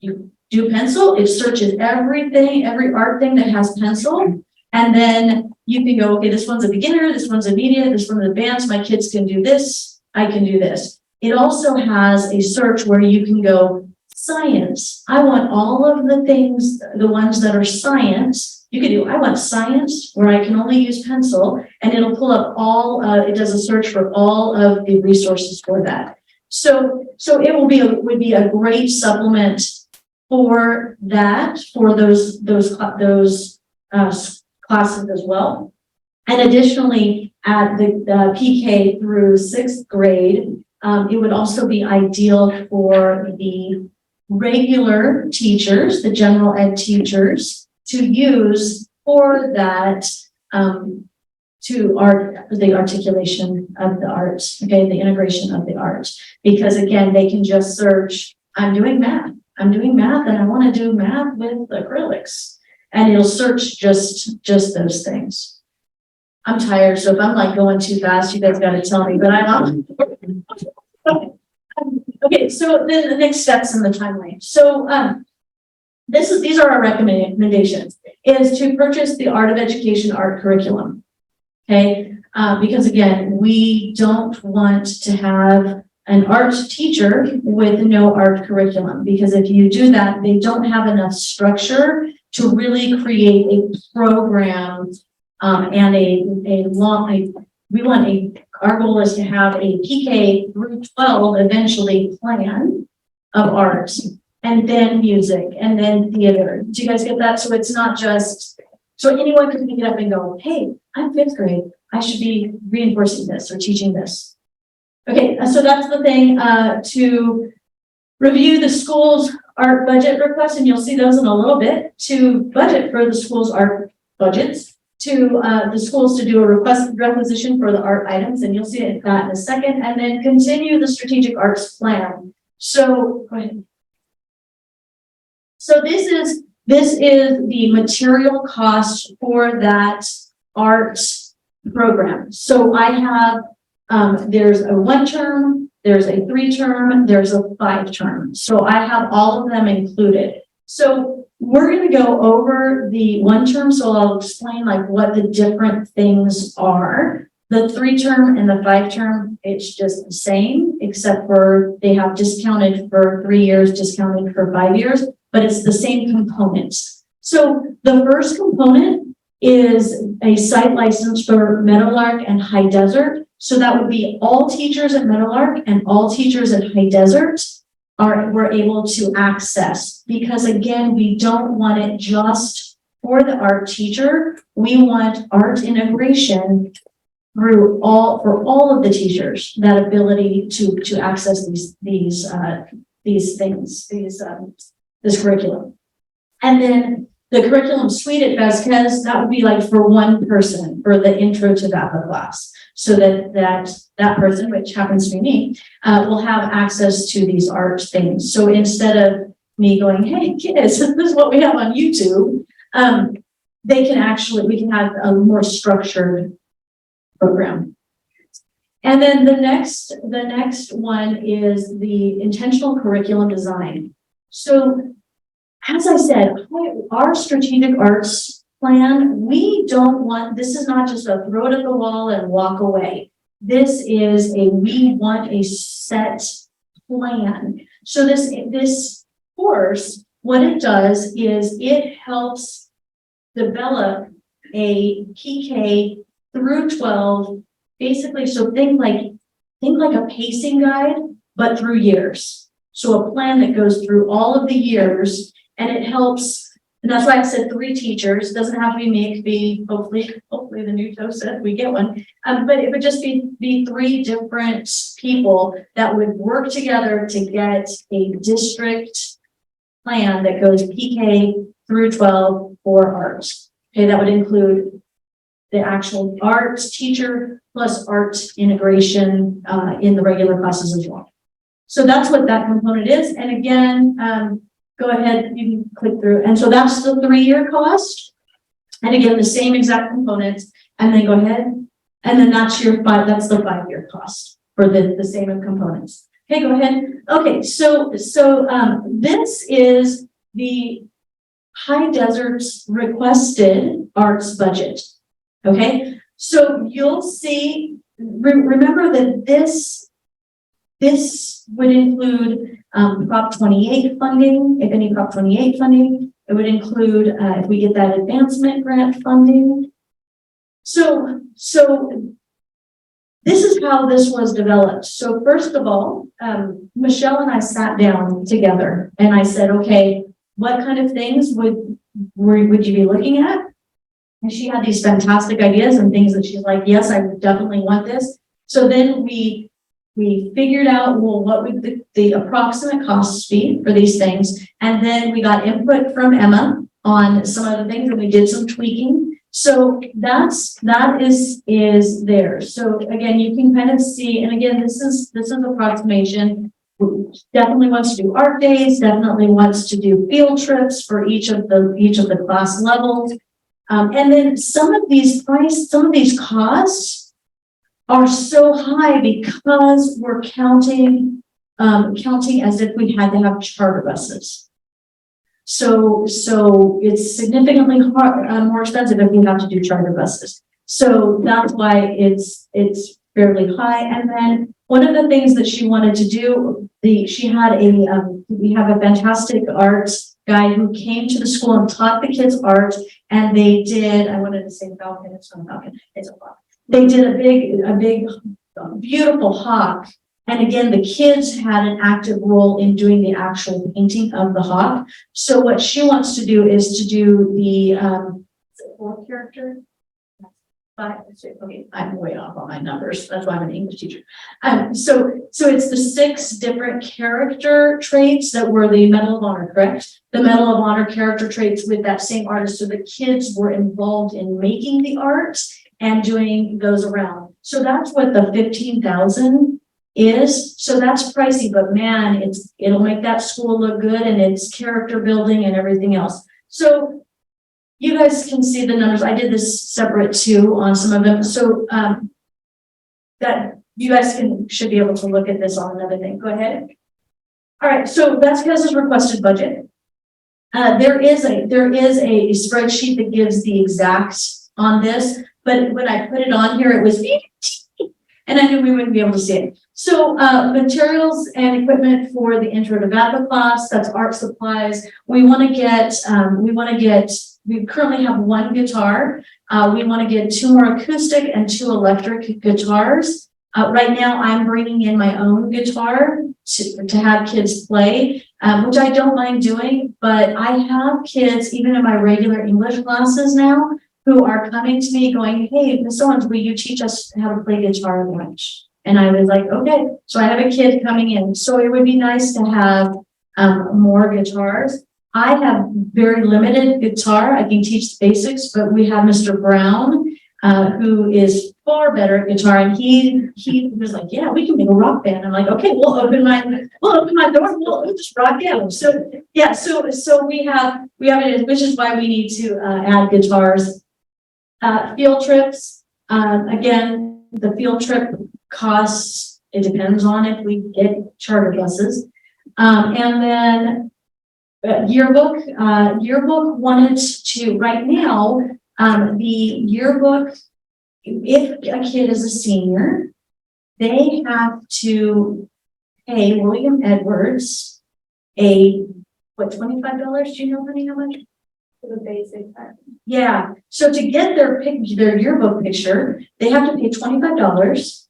You do pencil, it searches everything, every art thing that has pencil. And then you can go, okay, this one's a beginner, this one's a medium, this one's advanced, my kids can do this, I can do this. It also has a search where you can go, science. I want all of the things, the ones that are science. You can do, I want science where I can only use pencil, and it'll pull up it does a search for all of the resources for that. So it would be a great supplement for that, for those classes as well. And additionally, at the PK through sixth grade, it would also be ideal for the regular teachers, the general ed teachers, to use for that, the articulation of the arts, okay, the integration of the arts. Because again, they can just search, I'm doing math and I want to do math with acrylics. And it'll search just those things. I'm tired, so if I'm like going too fast, you guys got to tell me, but I'm okay, so then the next steps in the timeline. So these are our recommendations, is to purchase the Art of Education art curriculum. Okay, because again, we don't want to have an art teacher with no art curriculum, because if you do that, they don't have enough structure to really create a program and our goal is to have a PK through 12 eventually plan of art, and then music, and then theater. Do you guys get that? So it's not just, so anyone can pick it up and go, hey, I'm fifth grade, I should be reinforcing this or teaching this. Okay, so that's the thing, to review the school's art budget requests, and you'll see those in a little bit, to budget for the school's art budgets, to the schools to do a requisition for the art items, and you'll see that in a second, and then continue the strategic arts plan. So, go ahead. So this is the material cost for that art program. So I have, there's a 1 term, there's a 3 term, there's a 5 term. So I have all of them included. So we're going to go over the 1 term. So I'll explain like what the different things are. The 3 term and the 5 term, it's just the same, except for they have discounted for 3 years, discounted for 5 years. but it's the same components. So the first component is a site license for Meadowlark and High Desert. So that would be all teachers at Meadowlark and all teachers at High Desert were able to access, because again, we don't want it just for the art teacher. We want art integration through for all of the teachers, that ability to access these things, this curriculum. And then the curriculum suite at Vasquez, that would be like for one person for the intro to that class. So that person, which happens to be me, will have access to these art things. So instead of me going, hey kids, this is what we have on YouTube, we can have a more structured program. And then the next one is the intentional curriculum design. So as I said, our strategic arts plan, this is not just a throw it at the wall and walk away. This is we want a set plan. So this course, what it does is it helps develop a PK through 12, basically, so think like a pacing guide, but through years. So a plan that goes through all of the years, and it helps, and that's why I said 3 teachers. It doesn't have to be me, it could be hopefully the new TOSA, we get one. But it would just be 3 different people that would work together to get a district plan that goes PK through 12 for arts. Okay, that would include the actual art teacher plus art integration in the regular classes as well. So that's what that component is. And again, go ahead, you can click through. And so that's the 3-year cost. And again, the same exact components. And then go ahead. And then that's the 5-year cost for the same components. Okay, go ahead. Okay, so this is the High Desert's requested arts budget. Okay, so you'll see, remember that this would include Prop 28 funding, if any Prop 28 funding. It would include, if we get that advancement grant funding. So this is how this was developed. So first of all, Michelle and I sat down together and I said, okay, what kind of things would you be looking at? And she had these fantastic ideas and things that she's like, yes, I definitely want this. So then we figured out, well, what would the approximate costs be for these things? And then we got input from Emma on some of the things, and we did some tweaking. So that is there. So again, you can kind of see, and again, this is approximation. Definitely wants to do art days, definitely wants to do field trips for each of the class levels. And then some of these costs are so high because we're counting as if we had to have charter buses. So it's significantly more expensive if we have to do charter buses. So that's why it's fairly high. And then one of the things that she wanted to do, we have a fantastic art guy who came to the school and taught the kids art, and they did, I wanted to say falcon, it's not a falcon, it's a hawk. They did a big, beautiful hawk. And again, the kids had an active role in doing the actual painting of the hawk. So what she wants to do is to do the 4th character. 5, okay, I'm way off on my numbers. That's why I'm an English teacher. So it's the 6 different character traits that were the Medal of Honor, correct? The Medal of Honor character traits with that same artist. So the kids were involved in making the art and doing those around. So that's what the 15,000 is. So that's pricey, but man, it'll make that school look good, and it's character building and everything else. So you guys can see the numbers. I did this separate too on some of them. So that you guys should be able to look at this on another thing. Go ahead. All right. So that's Vasquez's requested budget. There is a spreadsheet that gives the exact on this, but when I put it on here, it was and I knew we wouldn't be able to see it. So, materials and equipment for the intro to VAPA class, that's art supplies. We currently have one guitar. We want to get 2 more acoustic and 2 electric guitars. Right now, I'm bringing in my own guitar to have kids play, which I don't mind doing, but I have kids, even in my regular English classes now, who are coming to me going, hey, Miss Owens, will you teach us how to play guitar at lunch? And I was like, okay. So I have a kid coming in. So it would be nice to have more guitars. I have very limited guitar. I can teach the basics, but we have Mr. Brown, who is far better at guitar. And he was like, yeah, we can make a rock band. I'm like, okay, we'll open my door. We'll just rock out. So yeah, so we have it, which is why we need to add guitars. Field trips, again, the field trip costs, it depends on if we get charter buses. And then yearbook wanted to, right now, the yearbook, if a kid is a senior, they have to pay William Edwards $25? Do you know, honey, how much? For the basic. Yeah, so to get their yearbook picture, they have to pay $25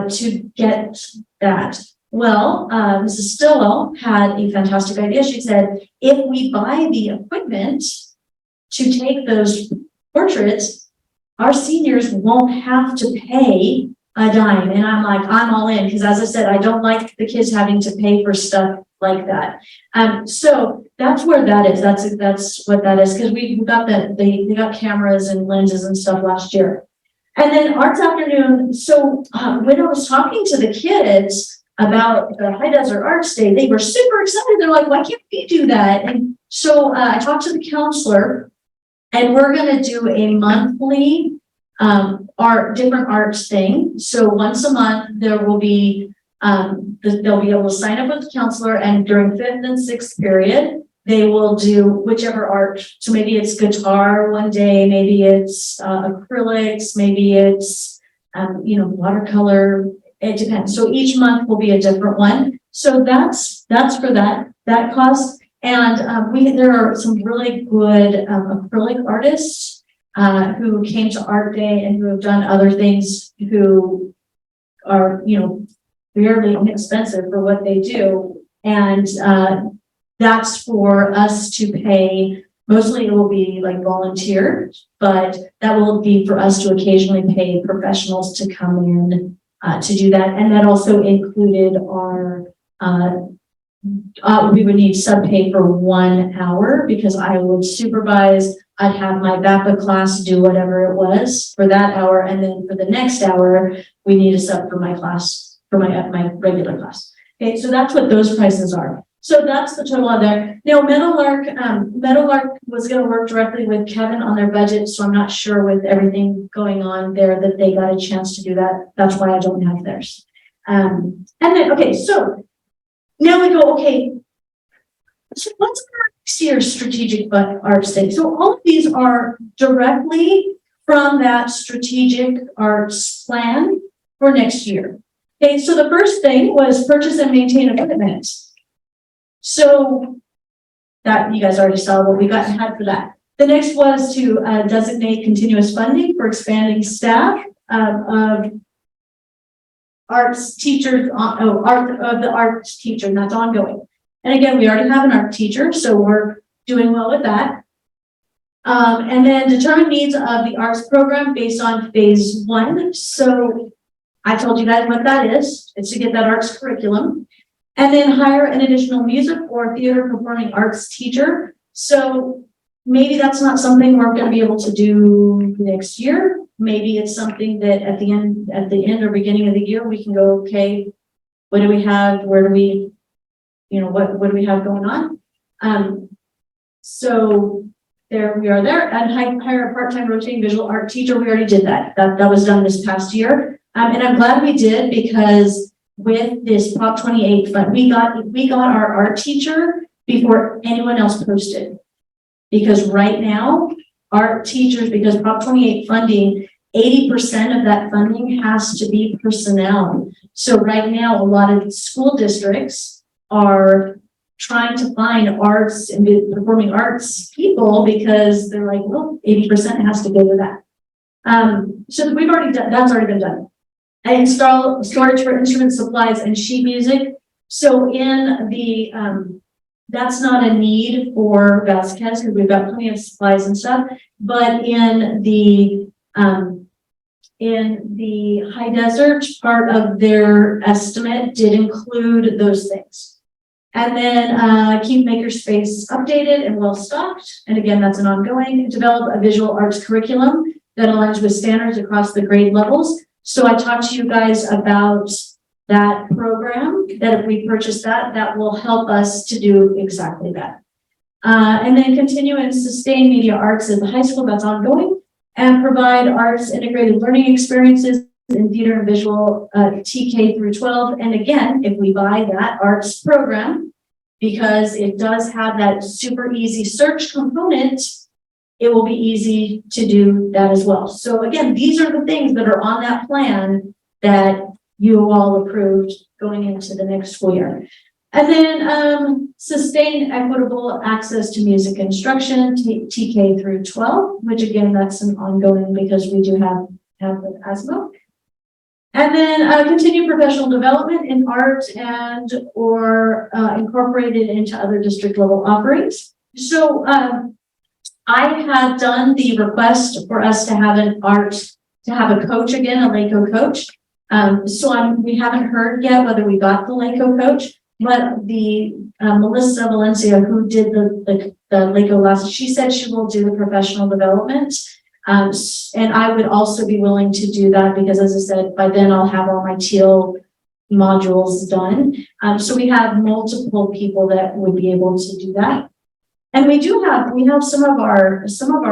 to get that. Well, Mrs. Stillwell had a fantastic idea. She said, if we buy the equipment to take those portraits, our seniors won't have to pay a dime. And I'm like, I'm all in, because as I said, I don't like the kids having to pay for stuff like that. So that's where that is. That's what that is, because we got they got cameras and lenses and stuff last year. And then arts afternoon. So when I was talking to the kids about the High Desert Arts Day, they were super excited. They're like, why can't we do that? And so I talked to the counselor, and we're going to do a monthly different arts thing. So once a month, there will be they'll be able to sign up with the counselor, and during 5th and 6th period, they will do whichever art. So maybe it's guitar one day, maybe it's acrylics, maybe it's watercolor. It depends. So each month will be a different one. So that's for that cost. And there are some really good acrylic artists who came to Art Day and who have done other things, who are fairly inexpensive for what they do. And that's for us to pay. Mostly it will be like volunteer, but that will be for us to occasionally pay professionals to come in to do that. And that also included our, we would need sub-pay for 1 hour, because I would supervise. I'd have my VAPA class do whatever it was for that hour. And then for the next hour, we need a sub for my class, for my regular class. Okay, so that's what those prices are. So that's the total on there. Now, Meadowlark was going to work directly with Kevin on their budget, so I'm not sure with everything going on there that they got a chance to do that. That's why I don't have theirs. And then, okay, so now we go, okay, so what's our next year's strategic arts day? So all of these are directly from that strategic arts plan for next year. Okay, so the first thing was purchase and maintain equipment. So that you guys already saw what we had for that. The next was to designate continuous funding for expanding staff of arts teachers, the arts teacher, and that's ongoing. And again, we already have an art teacher, so we're doing well with that. And then determine needs of the arts program based on phase 1. So I told you guys what that is. It's to get that arts curriculum. And then hire an additional music or theater performing arts teacher. So maybe that's not something we're going to be able to do next year. Maybe it's something that at the end or beginning of the year, we can go, okay, what do we have? Where do we, what do we have going on? So there we are there. And hire a part-time rotating visual art teacher. We already did that. That was done this past year. And I'm glad we did, because with this Prop 28 fund, we got our art teacher before anyone else posted. Because right now, art teachers, because Prop 28 funding 80% of that funding has to be personnel. So right now, a lot of school districts are trying to find arts and performing arts people because they're like, well, 80% has to go to that. So we've already done, that's already been done. I install storage for instrument supplies and sheet music. So in the, that's not a need for Vasquez because we've got plenty of supplies and stuff, but in the high desert, part of their estimate did include those things. And then keep makerspace updated and well stocked. And again, that's an ongoing. Develop a visual arts curriculum that aligns with standards across the grade levels. So I talked to you guys about that program, that if we purchase that, that will help us to do exactly that. And then continue and sustain media arts at the high school, that's ongoing, and provide arts integrated learning experiences in theater and visual TK through 12. And again, if we buy that arts program, because it does have that super easy search component, it will be easy to do that as well. So again, these are the things that are on that plan that you all approved going into the next school year. And then sustain equitable access to music instruction, TK through 12, which again, that's an ongoing because we do have the ASMO. And then continue professional development in art and or incorporate it into other district level offerings. So I have done the request for us to have a coach again, a LACO coach. We haven't heard yet whether we got the LACO coach, but the Melissa Valencia, who did the LACO last, she said she will do the professional development. And I would also be willing to do that because, as I said, by then I'll have all my teal modules done. So we have multiple people that would be able to do that. And we have some of our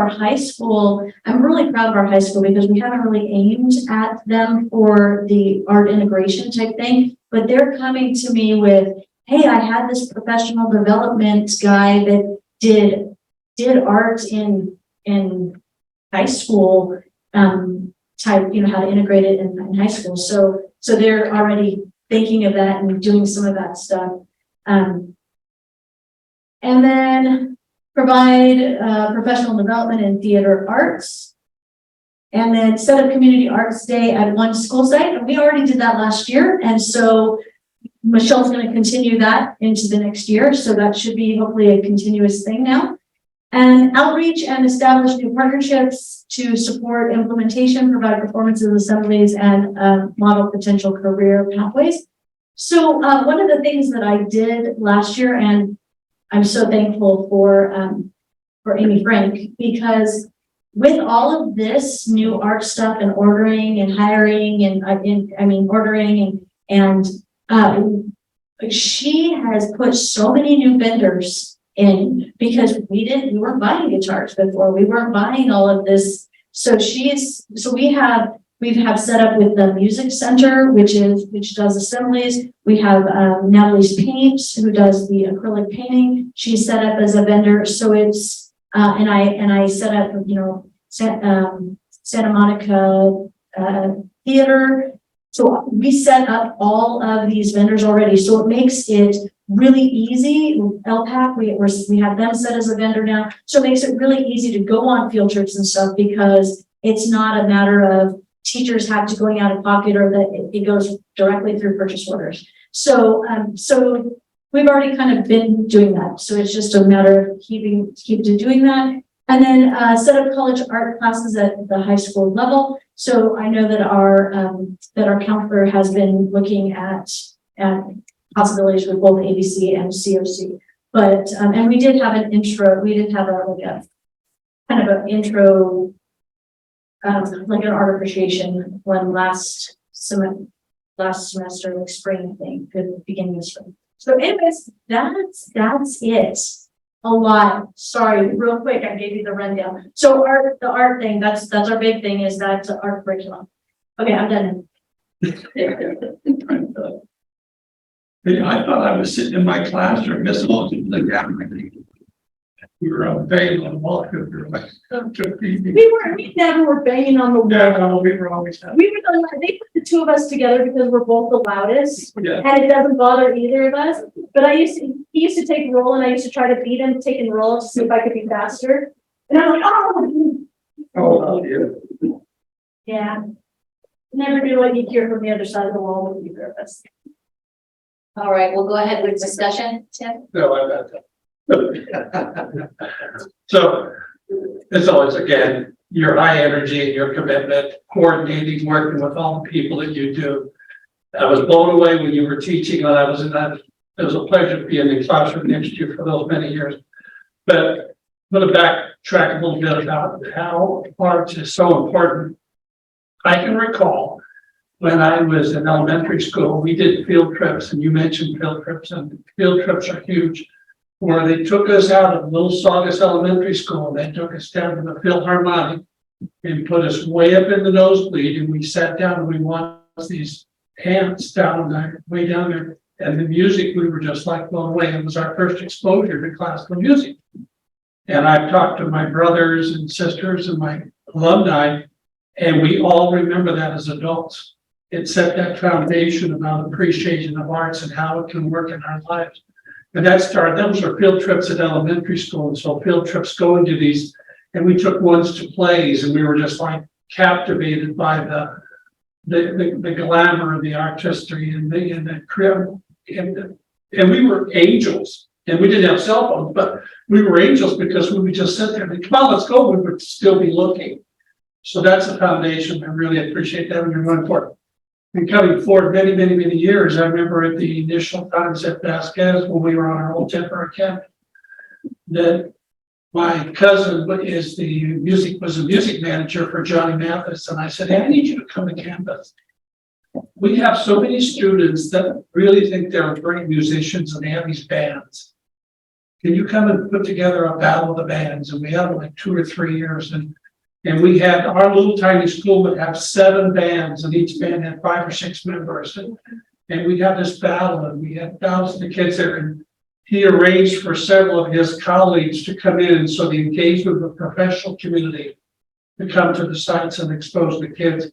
high school. I'm really proud of our high school because we haven't really aimed at them for the art integration type thing, but they're coming to me with, hey, I had this professional development guy that did art in high school, type, how to integrate it in high school. So they're already thinking of that and doing some of that stuff. And then provide professional development in theater arts. And then set up community arts day at one school site. And we already did that last year. And so Michelle's going to continue that into the next year. So that should be hopefully a continuous thing now. And outreach and establish new partnerships to support implementation, provide performances, assemblies, and model potential career pathways. So one of the things that I did last year, and I'm so thankful for Amy Frank, because with all of this new art stuff and ordering and hiring and ordering and she has put so many new vendors in because we weren't buying guitars before. We weren't buying all of this. So we have set up with the music center, which does assemblies. We have Natalie's Paints, who does the acrylic painting. She's set up as a vendor. So it's and I set up, Santa Monica Theater. So we set up all of these vendors already. So it makes it really easy. LPAC, we have them set as a vendor now. So it makes it really easy to go on field trips and stuff because it's not a matter of teachers have to going out of pocket or that it goes directly through purchase orders. So we've already kind of been doing that. So it's just a matter of keep doing that. And then set up college art classes at the high school level. So I know that our counselor has been looking at possibilities with both ABC and COC. But and we did have an intro. We did have a kind of an intro, like an art appreciation one last semester, like spring thing, the beginning of spring. So anyways, that's it. A lot. Sorry, real quick, I gave you the rundown. So the art thing, that's our big thing, is that art curriculum. Okay, I'm done. Hey, I thought I was sitting in my classroom, missing all the gathering. We were banging on the wall because we were like, We never were banging on the wall. yeah, no, we were always happy. We were they put the two of us together because we're both the loudest. Yeah. And it doesn't bother either of us, but he used to take roll and I used to try to beat him, taking roll to see if I could be faster. And I'm like, oh. Oh, yeah. Yeah. Never knew what you'd hear from the other side of the wall with either of us. All right, we'll go ahead with discussion, Tim. No, I got that. So, as always, again, your high energy and your commitment, coordinating, working with all the people that you do. I was blown away when you were teaching, and I was in that. It was a pleasure to be in the classroom next to you for those many years. But I'm going to backtrack a little bit about how art is so important. I can recall when I was in elementary school, we did field trips, and you mentioned field trips, and field trips are huge. Where they took us out of Little Saugus Elementary School, and they took us down to the Philharmonic and put us way up in the nosebleed, and we sat down and we watched these ants down there, way down there, and the music, we were just like blown away. It was our first exposure to classical music. And I've talked to my brothers and sisters and my alumni, and we all remember that as adults. It set that foundation about appreciation of arts and how it can work in our lives. And those were field trips at elementary school. And so field trips going to these, and we took ones to plays, and we were just like captivated by the glamour of the artistry and we were angels. And we didn't have cell phones, but we were angels because we would just sit there and come on, let's go. We would still be looking. So that's a foundation. I really appreciate that when you're going forward. And coming forward many, many, many years, I remember at the initial times at Vasquez, when we were on our old temporary camp, that my cousin was a music manager for Johnny Mathis. And I said, hey, I need you to come to campus. We have so many students that really think they're great musicians and they have these bands. Can you come and put together a battle of the bands? And we had like 2 or 3 years. And we had our little tiny school would have 7 bands, and each band had 5 or 6 members. And we had this battle, and we had thousands of kids there. And he arranged for several of his colleagues to come in, so the engagement of the professional community to come to the sites and expose the kids.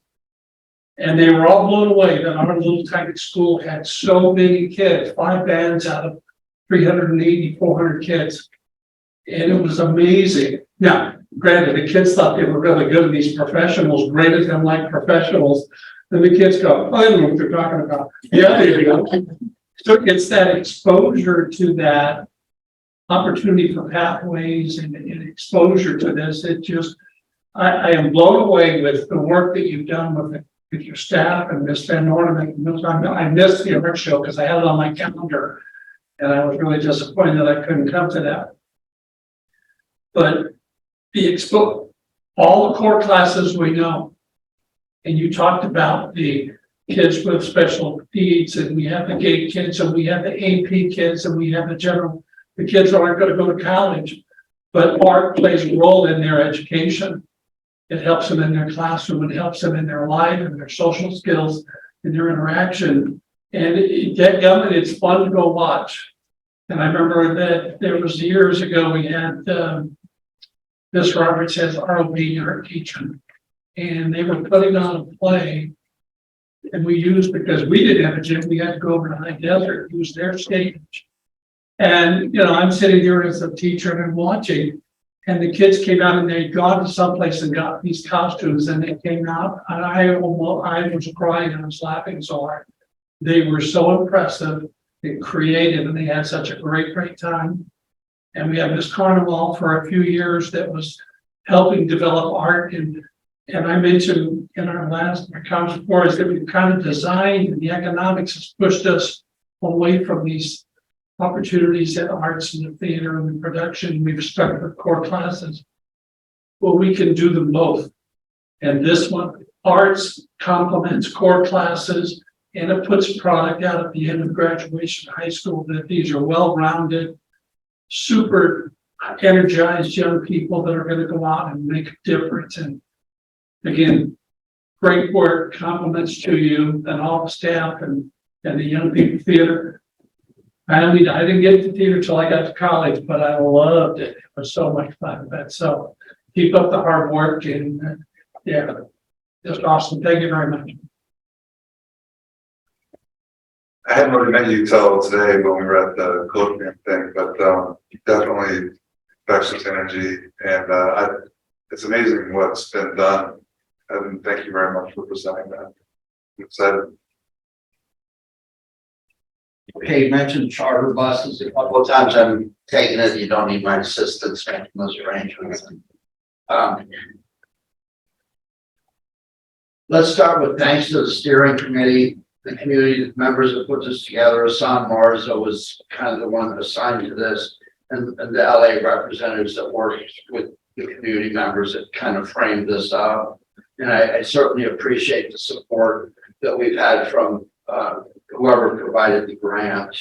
And they were all blown away that our little tiny school had so many kids, 5 bands out of 380, 400 kids. And it was amazing. Now, granted, the kids thought they were really good, and these professionals rated them like professionals. And the kids go, I don't know what they're talking about. Yeah, there you go. So it's that exposure to that opportunity for pathways and exposure to this. It just, I am blown away with the work that you've done with your staff and Miss Van Ornament. I missed the art show because I had it on my calendar, and I was really disappointed that I couldn't come to that. But all the core classes we know, and you talked about the kids with special needs, and we have the GATE kids, and we have the AP kids, and we have the kids that aren't going to go to college, but art plays a role in their education. It helps them in their classroom, it helps them in their life and their social skills and their interaction. And it's fun to go watch. And I remember that there was years ago, we had Miss Roberts as ROB, art teacher, and they were putting on a play. And we used, because we didn't have a gym, we had to go over to High Desert, use their stage. And, I'm sitting here as a teacher and I'm watching, and the kids came out and they'd gone to someplace and got these costumes, and they came out, and I was crying and I was laughing so hard. They were so impressive and creative, and they had such a great time. And we had Miss Carnival for a few years that was helping develop art. And I mentioned in our comments before is that we've kind of designed, and the economics has pushed us away from these opportunities at arts and the theater and the production. We've stuck with core classes. Well, we can do them both. And this one, arts complements core classes, and it puts product out at the end of graduation high school that these are well-rounded, super energized young people that are going to go out and make a difference. And again, great work, compliments to you and all the staff and the young people theater. I mean, I didn't get to theater till I got to college, but I loved it. It was so much fun. But so keep up the hard work and yeah, just awesome. Thank you very much. I hadn't really met you till today when we were at the colloquium thing, but definitely infectious energy, and it's amazing what's been done. And thank you very much for presenting that. I'm excited. Okay, you mentioned charter buses a couple of times. I'm taking it, you don't need my assistance making those arrangements. Let's start with thanks to the steering committee, the community members that put this together. Hassan Marza was kind of the one assigned to this, and the LA representatives that worked with the community members that kind of framed this up. And I certainly appreciate the support that we've had from whoever provided the grant.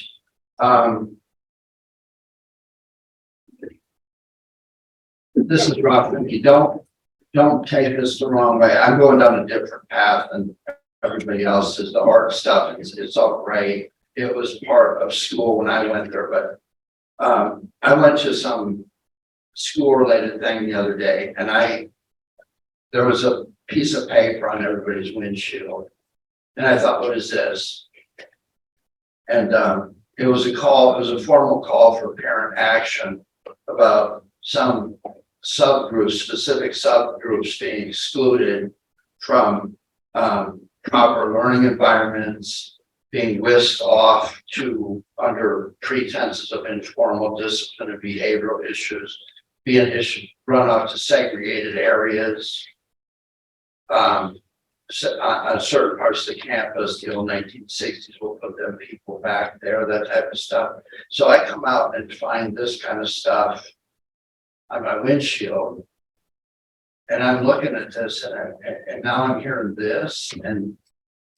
This is rough, and you don't take this the wrong way. I'm going down a different path than everybody else is. The art stuff, it's all great. It was part of school when I went there, but I went to some school related thing the other day, and there was a piece of paper on everybody's windshield. And I thought, what is this? And it was a formal call for parent action about some specific subgroups being excluded from proper learning environments, being whisked off to under pretenses of informal discipline and behavioral issues, being run off to segregated areas. On certain parts of the campus, the old 1960s, we'll put them people back there, that type of stuff. So I come out and find this kind of stuff on my windshield, and I'm looking at this, and now I'm hearing this, and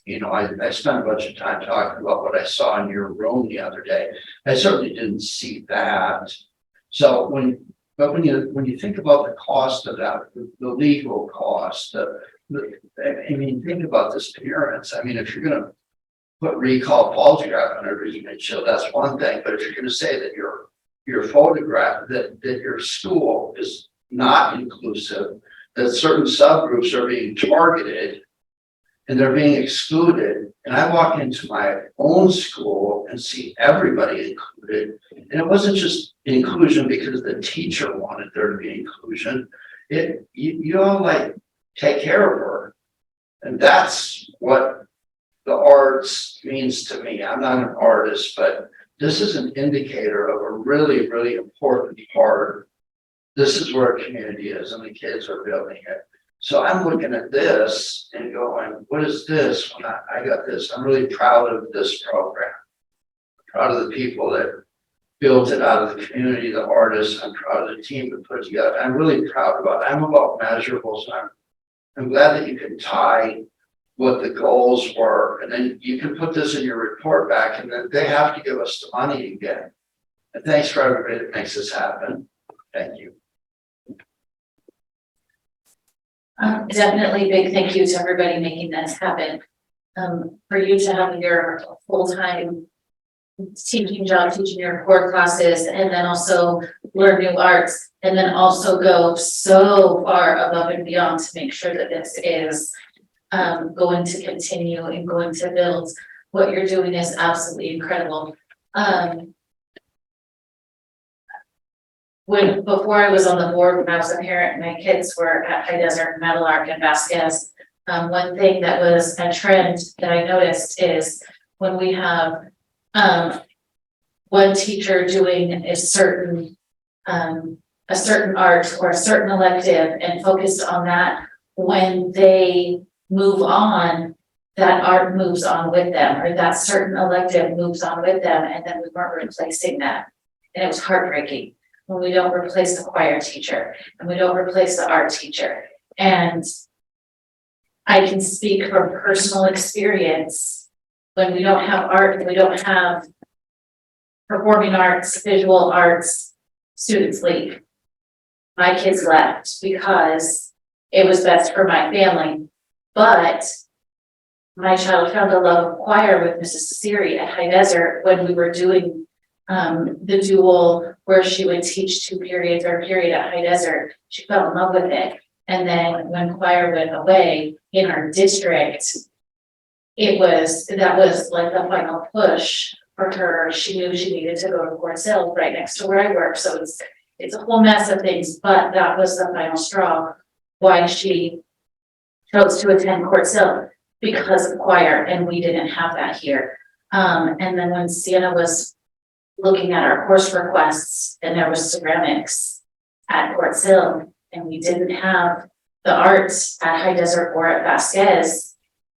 you know, I spent a bunch of time talking about what I saw in your room the other day. I certainly didn't see that. So when you think about the cost of that, the legal cost, I mean, think about this appearance. I mean, if you're going to put recall polygraph on every windshield, that's one thing. But if you're going to say that your photograph, that your school is not inclusive, that certain subgroups are being targeted and they're being excluded, and I walk into my own school and see everybody included, and it wasn't just inclusion because the teacher wanted there to be inclusion. You all like take care of her, and that's what the arts means to me. I'm not an artist, but this is an indicator of a really, really important part. This is where a community is, and the kids are building it. So I'm looking at this and going, what is this? When I got this, I'm really proud of this program. I'm proud of the people that built it out of the community, the artists. I'm proud of the team that put it together. I'm really proud about it. I'm about measurables. I'm glad that you can tie what the goals were, and then you can put this in your report back, and then they have to give us the money again. And thanks for everybody that makes this happen. Thank you. Definitely big thank you to everybody making this happen. For you to have your full-time teaching job, teaching your core classes, and then also learn new arts, and then also go so far above and beyond to make sure that this is going to continue and going to build. What you're doing is absolutely incredible. Before I was on the board, when I was a parent, my kids were at High Desert, Meadowlark, and Vasquez. One thing that was a trend that I noticed is when we have one teacher doing a certain art or a certain elective and focused on that, when they move on, that art moves on with them, or that certain elective moves on with them, and then we weren't replacing that. And it was heartbreaking when we don't replace the choir teacher and we don't replace the art teacher. And I can speak from personal experience, when we don't have art and we don't have performing arts, visual arts, students leave. My kids left because it was best for my family, but my child found a love of choir with Mrs. Siri at High Desert when we were doing the dual where she would teach 2 periods or a period at High Desert. She fell in love with it. And then when choir went away in our district, that was like the final push for her. She knew she needed to go to Fort Sill right next to where I work. So it's a whole mess of things, but that was the final straw why she chose to attend Fort Sill, because of choir, and we didn't have that here. And then when Sienna was looking at our course requests and there was ceramics at Fort Sill and we didn't have the arts at High Desert or at Vasquez,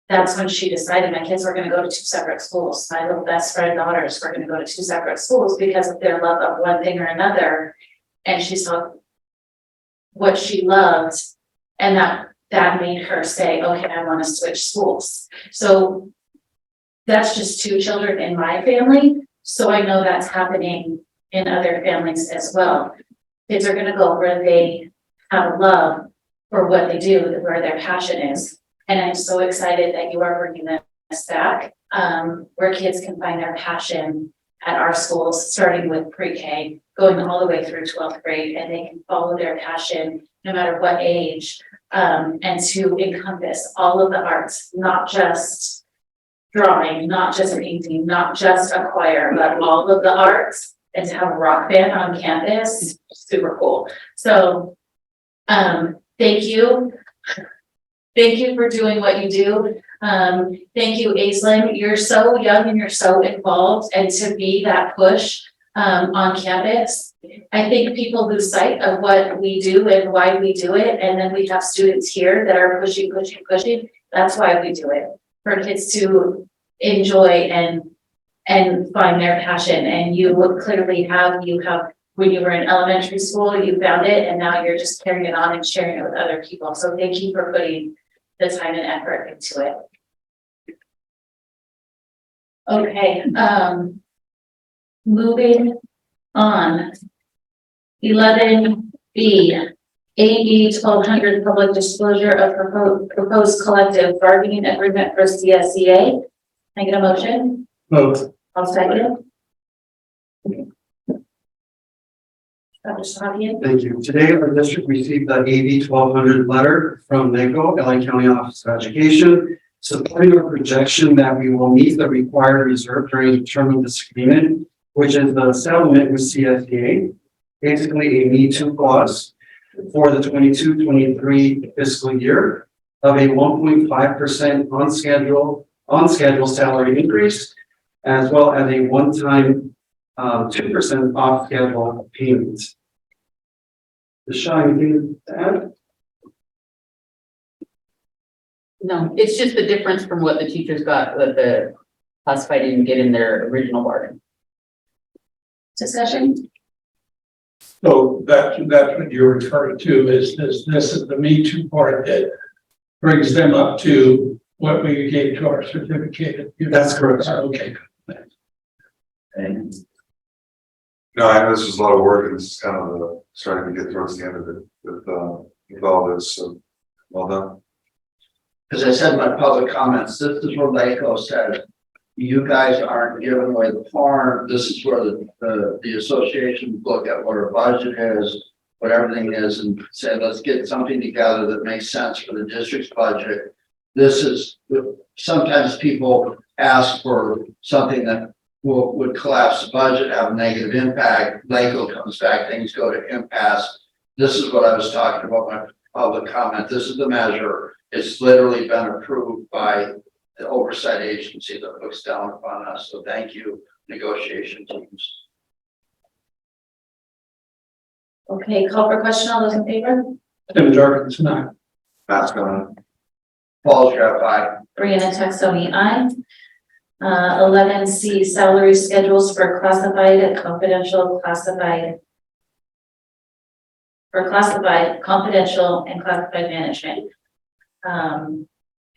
that's when she decided my kids were gonna go to 2 separate schools. My little best friend daughters were gonna go to 2 separate schools because of their love of one thing or another. And she saw what she loved, and that made her say, okay, I wanna switch schools. So that's just 2 children in my family. So I know that's happening in other families as well. Kids are gonna go where they have a love for what they do, where their passion is. And I'm so excited that you are bringing this back, where kids can find their passion at our schools, starting with pre-K, going all the way through 12th grade, and they can follow their passion no matter what age, and to encompass all of the arts, not just drawing, not just painting, not just a choir, but all of the arts, and to have a rock band on campus, super cool. So, thank you. Thank you for doing what you do. Thank you, Aislinn. You're so young and you're so involved, and to be that push on campus, I think people lose sight of what we do and why we do it. And then we have students here that are pushing. That's why we do it, for kids to enjoy and find their passion. And you clearly have, when you were in elementary school, you found it, and now you're just carrying it on and sharing it with other people. So thank you for putting the time and effort into it. Okay, moving on. 11B, AB 1200 public disclosure of proposed collective bargaining agreement for CSEA. Can I get a motion? Vote. I'll second. Dr. Sabian? Thank you. Today, our district received the AB 1200 letter from NACO, LA County Office of Education, supporting our projection that we will meet the required reserve during the term of this agreement, which is the settlement with CSEA, basically a Me Too clause for the 22-23 fiscal year of a 1.5% on schedule salary increase, as well as a one-time 2% off schedule payment. Michelle, anything to add? No, it's just the difference from what the teachers got, what the classified didn't get in their original bargain. Discussion? So that's what you're referring to is this is the Me Too part that brings them up to what we gave to our certificate. That's correct. Okay. No, I know this was a lot of work, and this is kind of starting to get towards the end of it with all this, so well done. As I said in my public comments, this is where LACO said, you guys aren't giving away the farm. This is where the association look at what our budget is, what everything is, and say, let's get something together that makes sense for the district's budget. This is, sometimes people ask for something that would collapse the budget, have a negative impact. LACO comes back, things go to impasse. This is what I was talking about, my public comment. This is the measure. It's literally been approved by the oversight agency that looks down upon us. So thank you, negotiation teams. Okay, call for question. All those in favor? Tim Jordan's not. Mask on. Paul Scrapp, aye. Brianna Texoni, aye. 11C, salary schedules for classified, confidential, confidential, and classified management. Can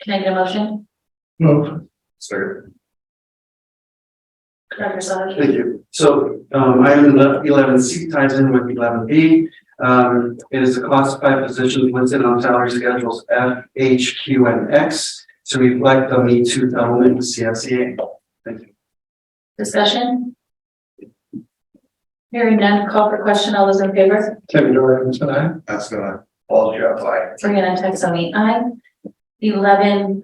I get a motion? Move. Second. Dr. Sabi? Thank you. So, item 11C ties in with 11B. It is a classified position listed on salary schedules F, H, Q, and X to reflect the Me Too settlement with CSEA. Thank you. Discussion? Hearing none, call for question. All those in favor? Tim Jorgensen, aye. That's gonna, Paul Jeff, I. Brianna Texani, aye. 11Z,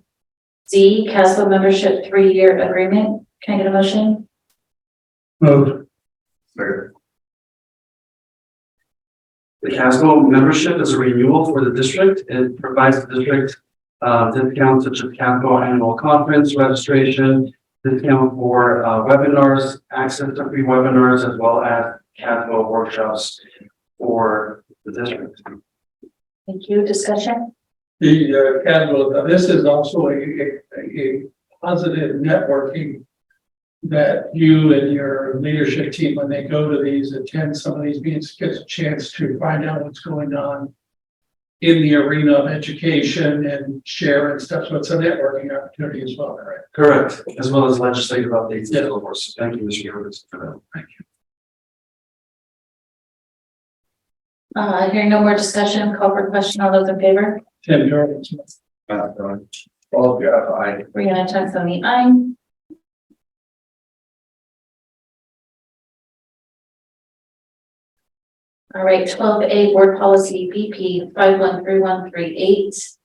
CASBO membership 3-year agreement. Can I get a motion? Move. second, The CASBO membership is a renewal for the district. It provides the district discounts such as CASBO annual conference registration, discount for webinars, access to free webinars, as well as CASBO workshops for the district. Thank you. Discussion? The casual, this is also a positive networking that you and your leadership team, when they go to these, attend some of these meetings, gets a chance to find out what's going on in the arena of education and share and stuff. So it's a networking opportunity as well, correct? Correct, as well as legislative updates and so forth. So thank you, Mr. Jorgensen, for that. Thank you. Hearing no more discussion, call for question. All those in favor? Tim Jorgensen. Paul Jeff, I. Brianna Texani, aye. All right, 12A, board policy BP 513138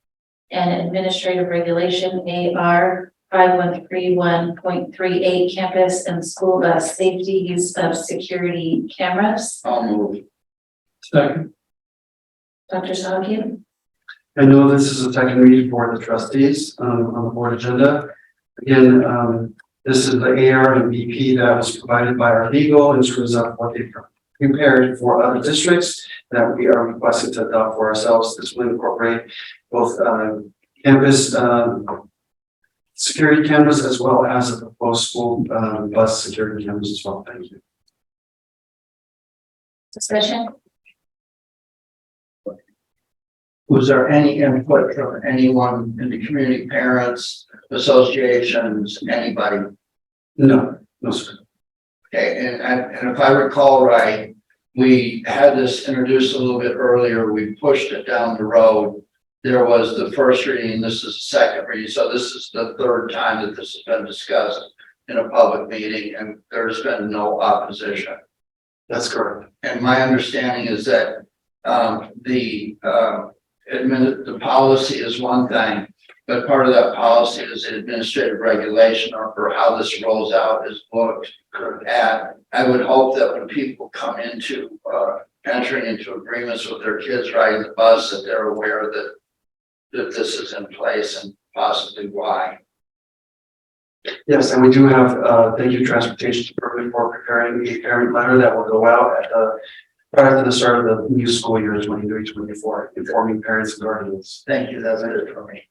and administrative regulation AR 5131.38, campus and school bus safety use of security cameras. I'll move. Second. Dr. Sakia? I know this is a second reading for the trustees on the board agenda. Again, this is the AR and BP that was provided by our legal in terms of what they prepared for other districts that we are requesting to adopt for ourselves. This will incorporate both campus security cameras as well as the proposed school bus security cameras as well. Thank you. Discussion? Was there any input from anyone in the community, parents, associations, anybody? No, no, sir. Okay, and if I recall right, we had this introduced a little bit earlier, we pushed it down the road. There was the first reading, this is the second reading, so this is the third time that this has been discussed in a public meeting, and there's been no opposition. That's correct. And my understanding is that the policy is one thing, but part of that policy is the administrative regulation or how this rolls out is looked at. I would hope that when people come into entering into agreements with their kids riding the bus, that they're aware that this is in place and possibly why. Yes, and we do have, thank you, Transportation Department, for preparing a parent letter that will go out at prior to the start of the new school year, 23-24, informing parents and guardians. Thank you, that's it for me.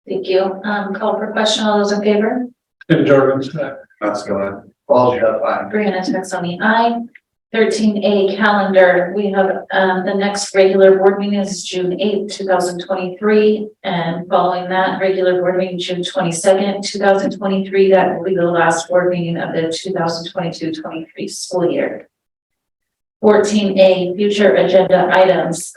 Thank you. Call for question. All those in favor? Tim Jorgensen. that's gonna, Paul Jeff, I. Brianna Texani, aye. 13A calendar, we have, the next regular board meeting is June 8th, 2023. And following that, regular board meeting, June 22nd, 2023. That will be the last board meeting of the 2022-23 school year. 14A, future agenda items.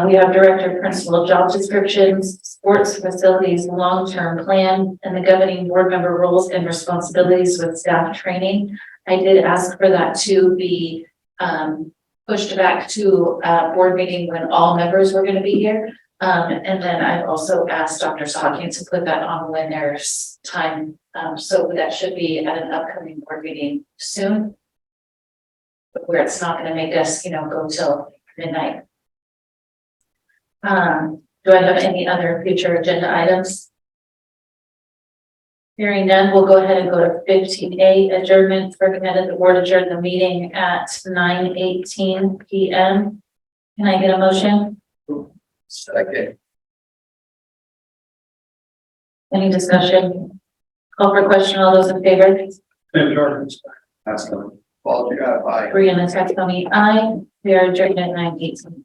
We have director, principal job descriptions, sports facilities, long-term plan, and the governing board member roles and responsibilities with staff training. I did ask for that to be pushed back to a board meeting when all members were going to be here. And then I've also asked Dr. Sakia to put that on when there's time. So that should be at an upcoming board meeting soon, where it's not going to make us, go till midnight. Do I have any other future agenda items? Hearing none, we'll go ahead and go to 15A, adjournment. Recommended the board adjourn the meeting at 9:18 p.m. Can I get a motion? Second. Any discussion? Call for question. All those in favor? Tim Jorgensen. that's gonna. Paul Jeff, I. Brianna Texani, aye. We are adjourned at 9:18.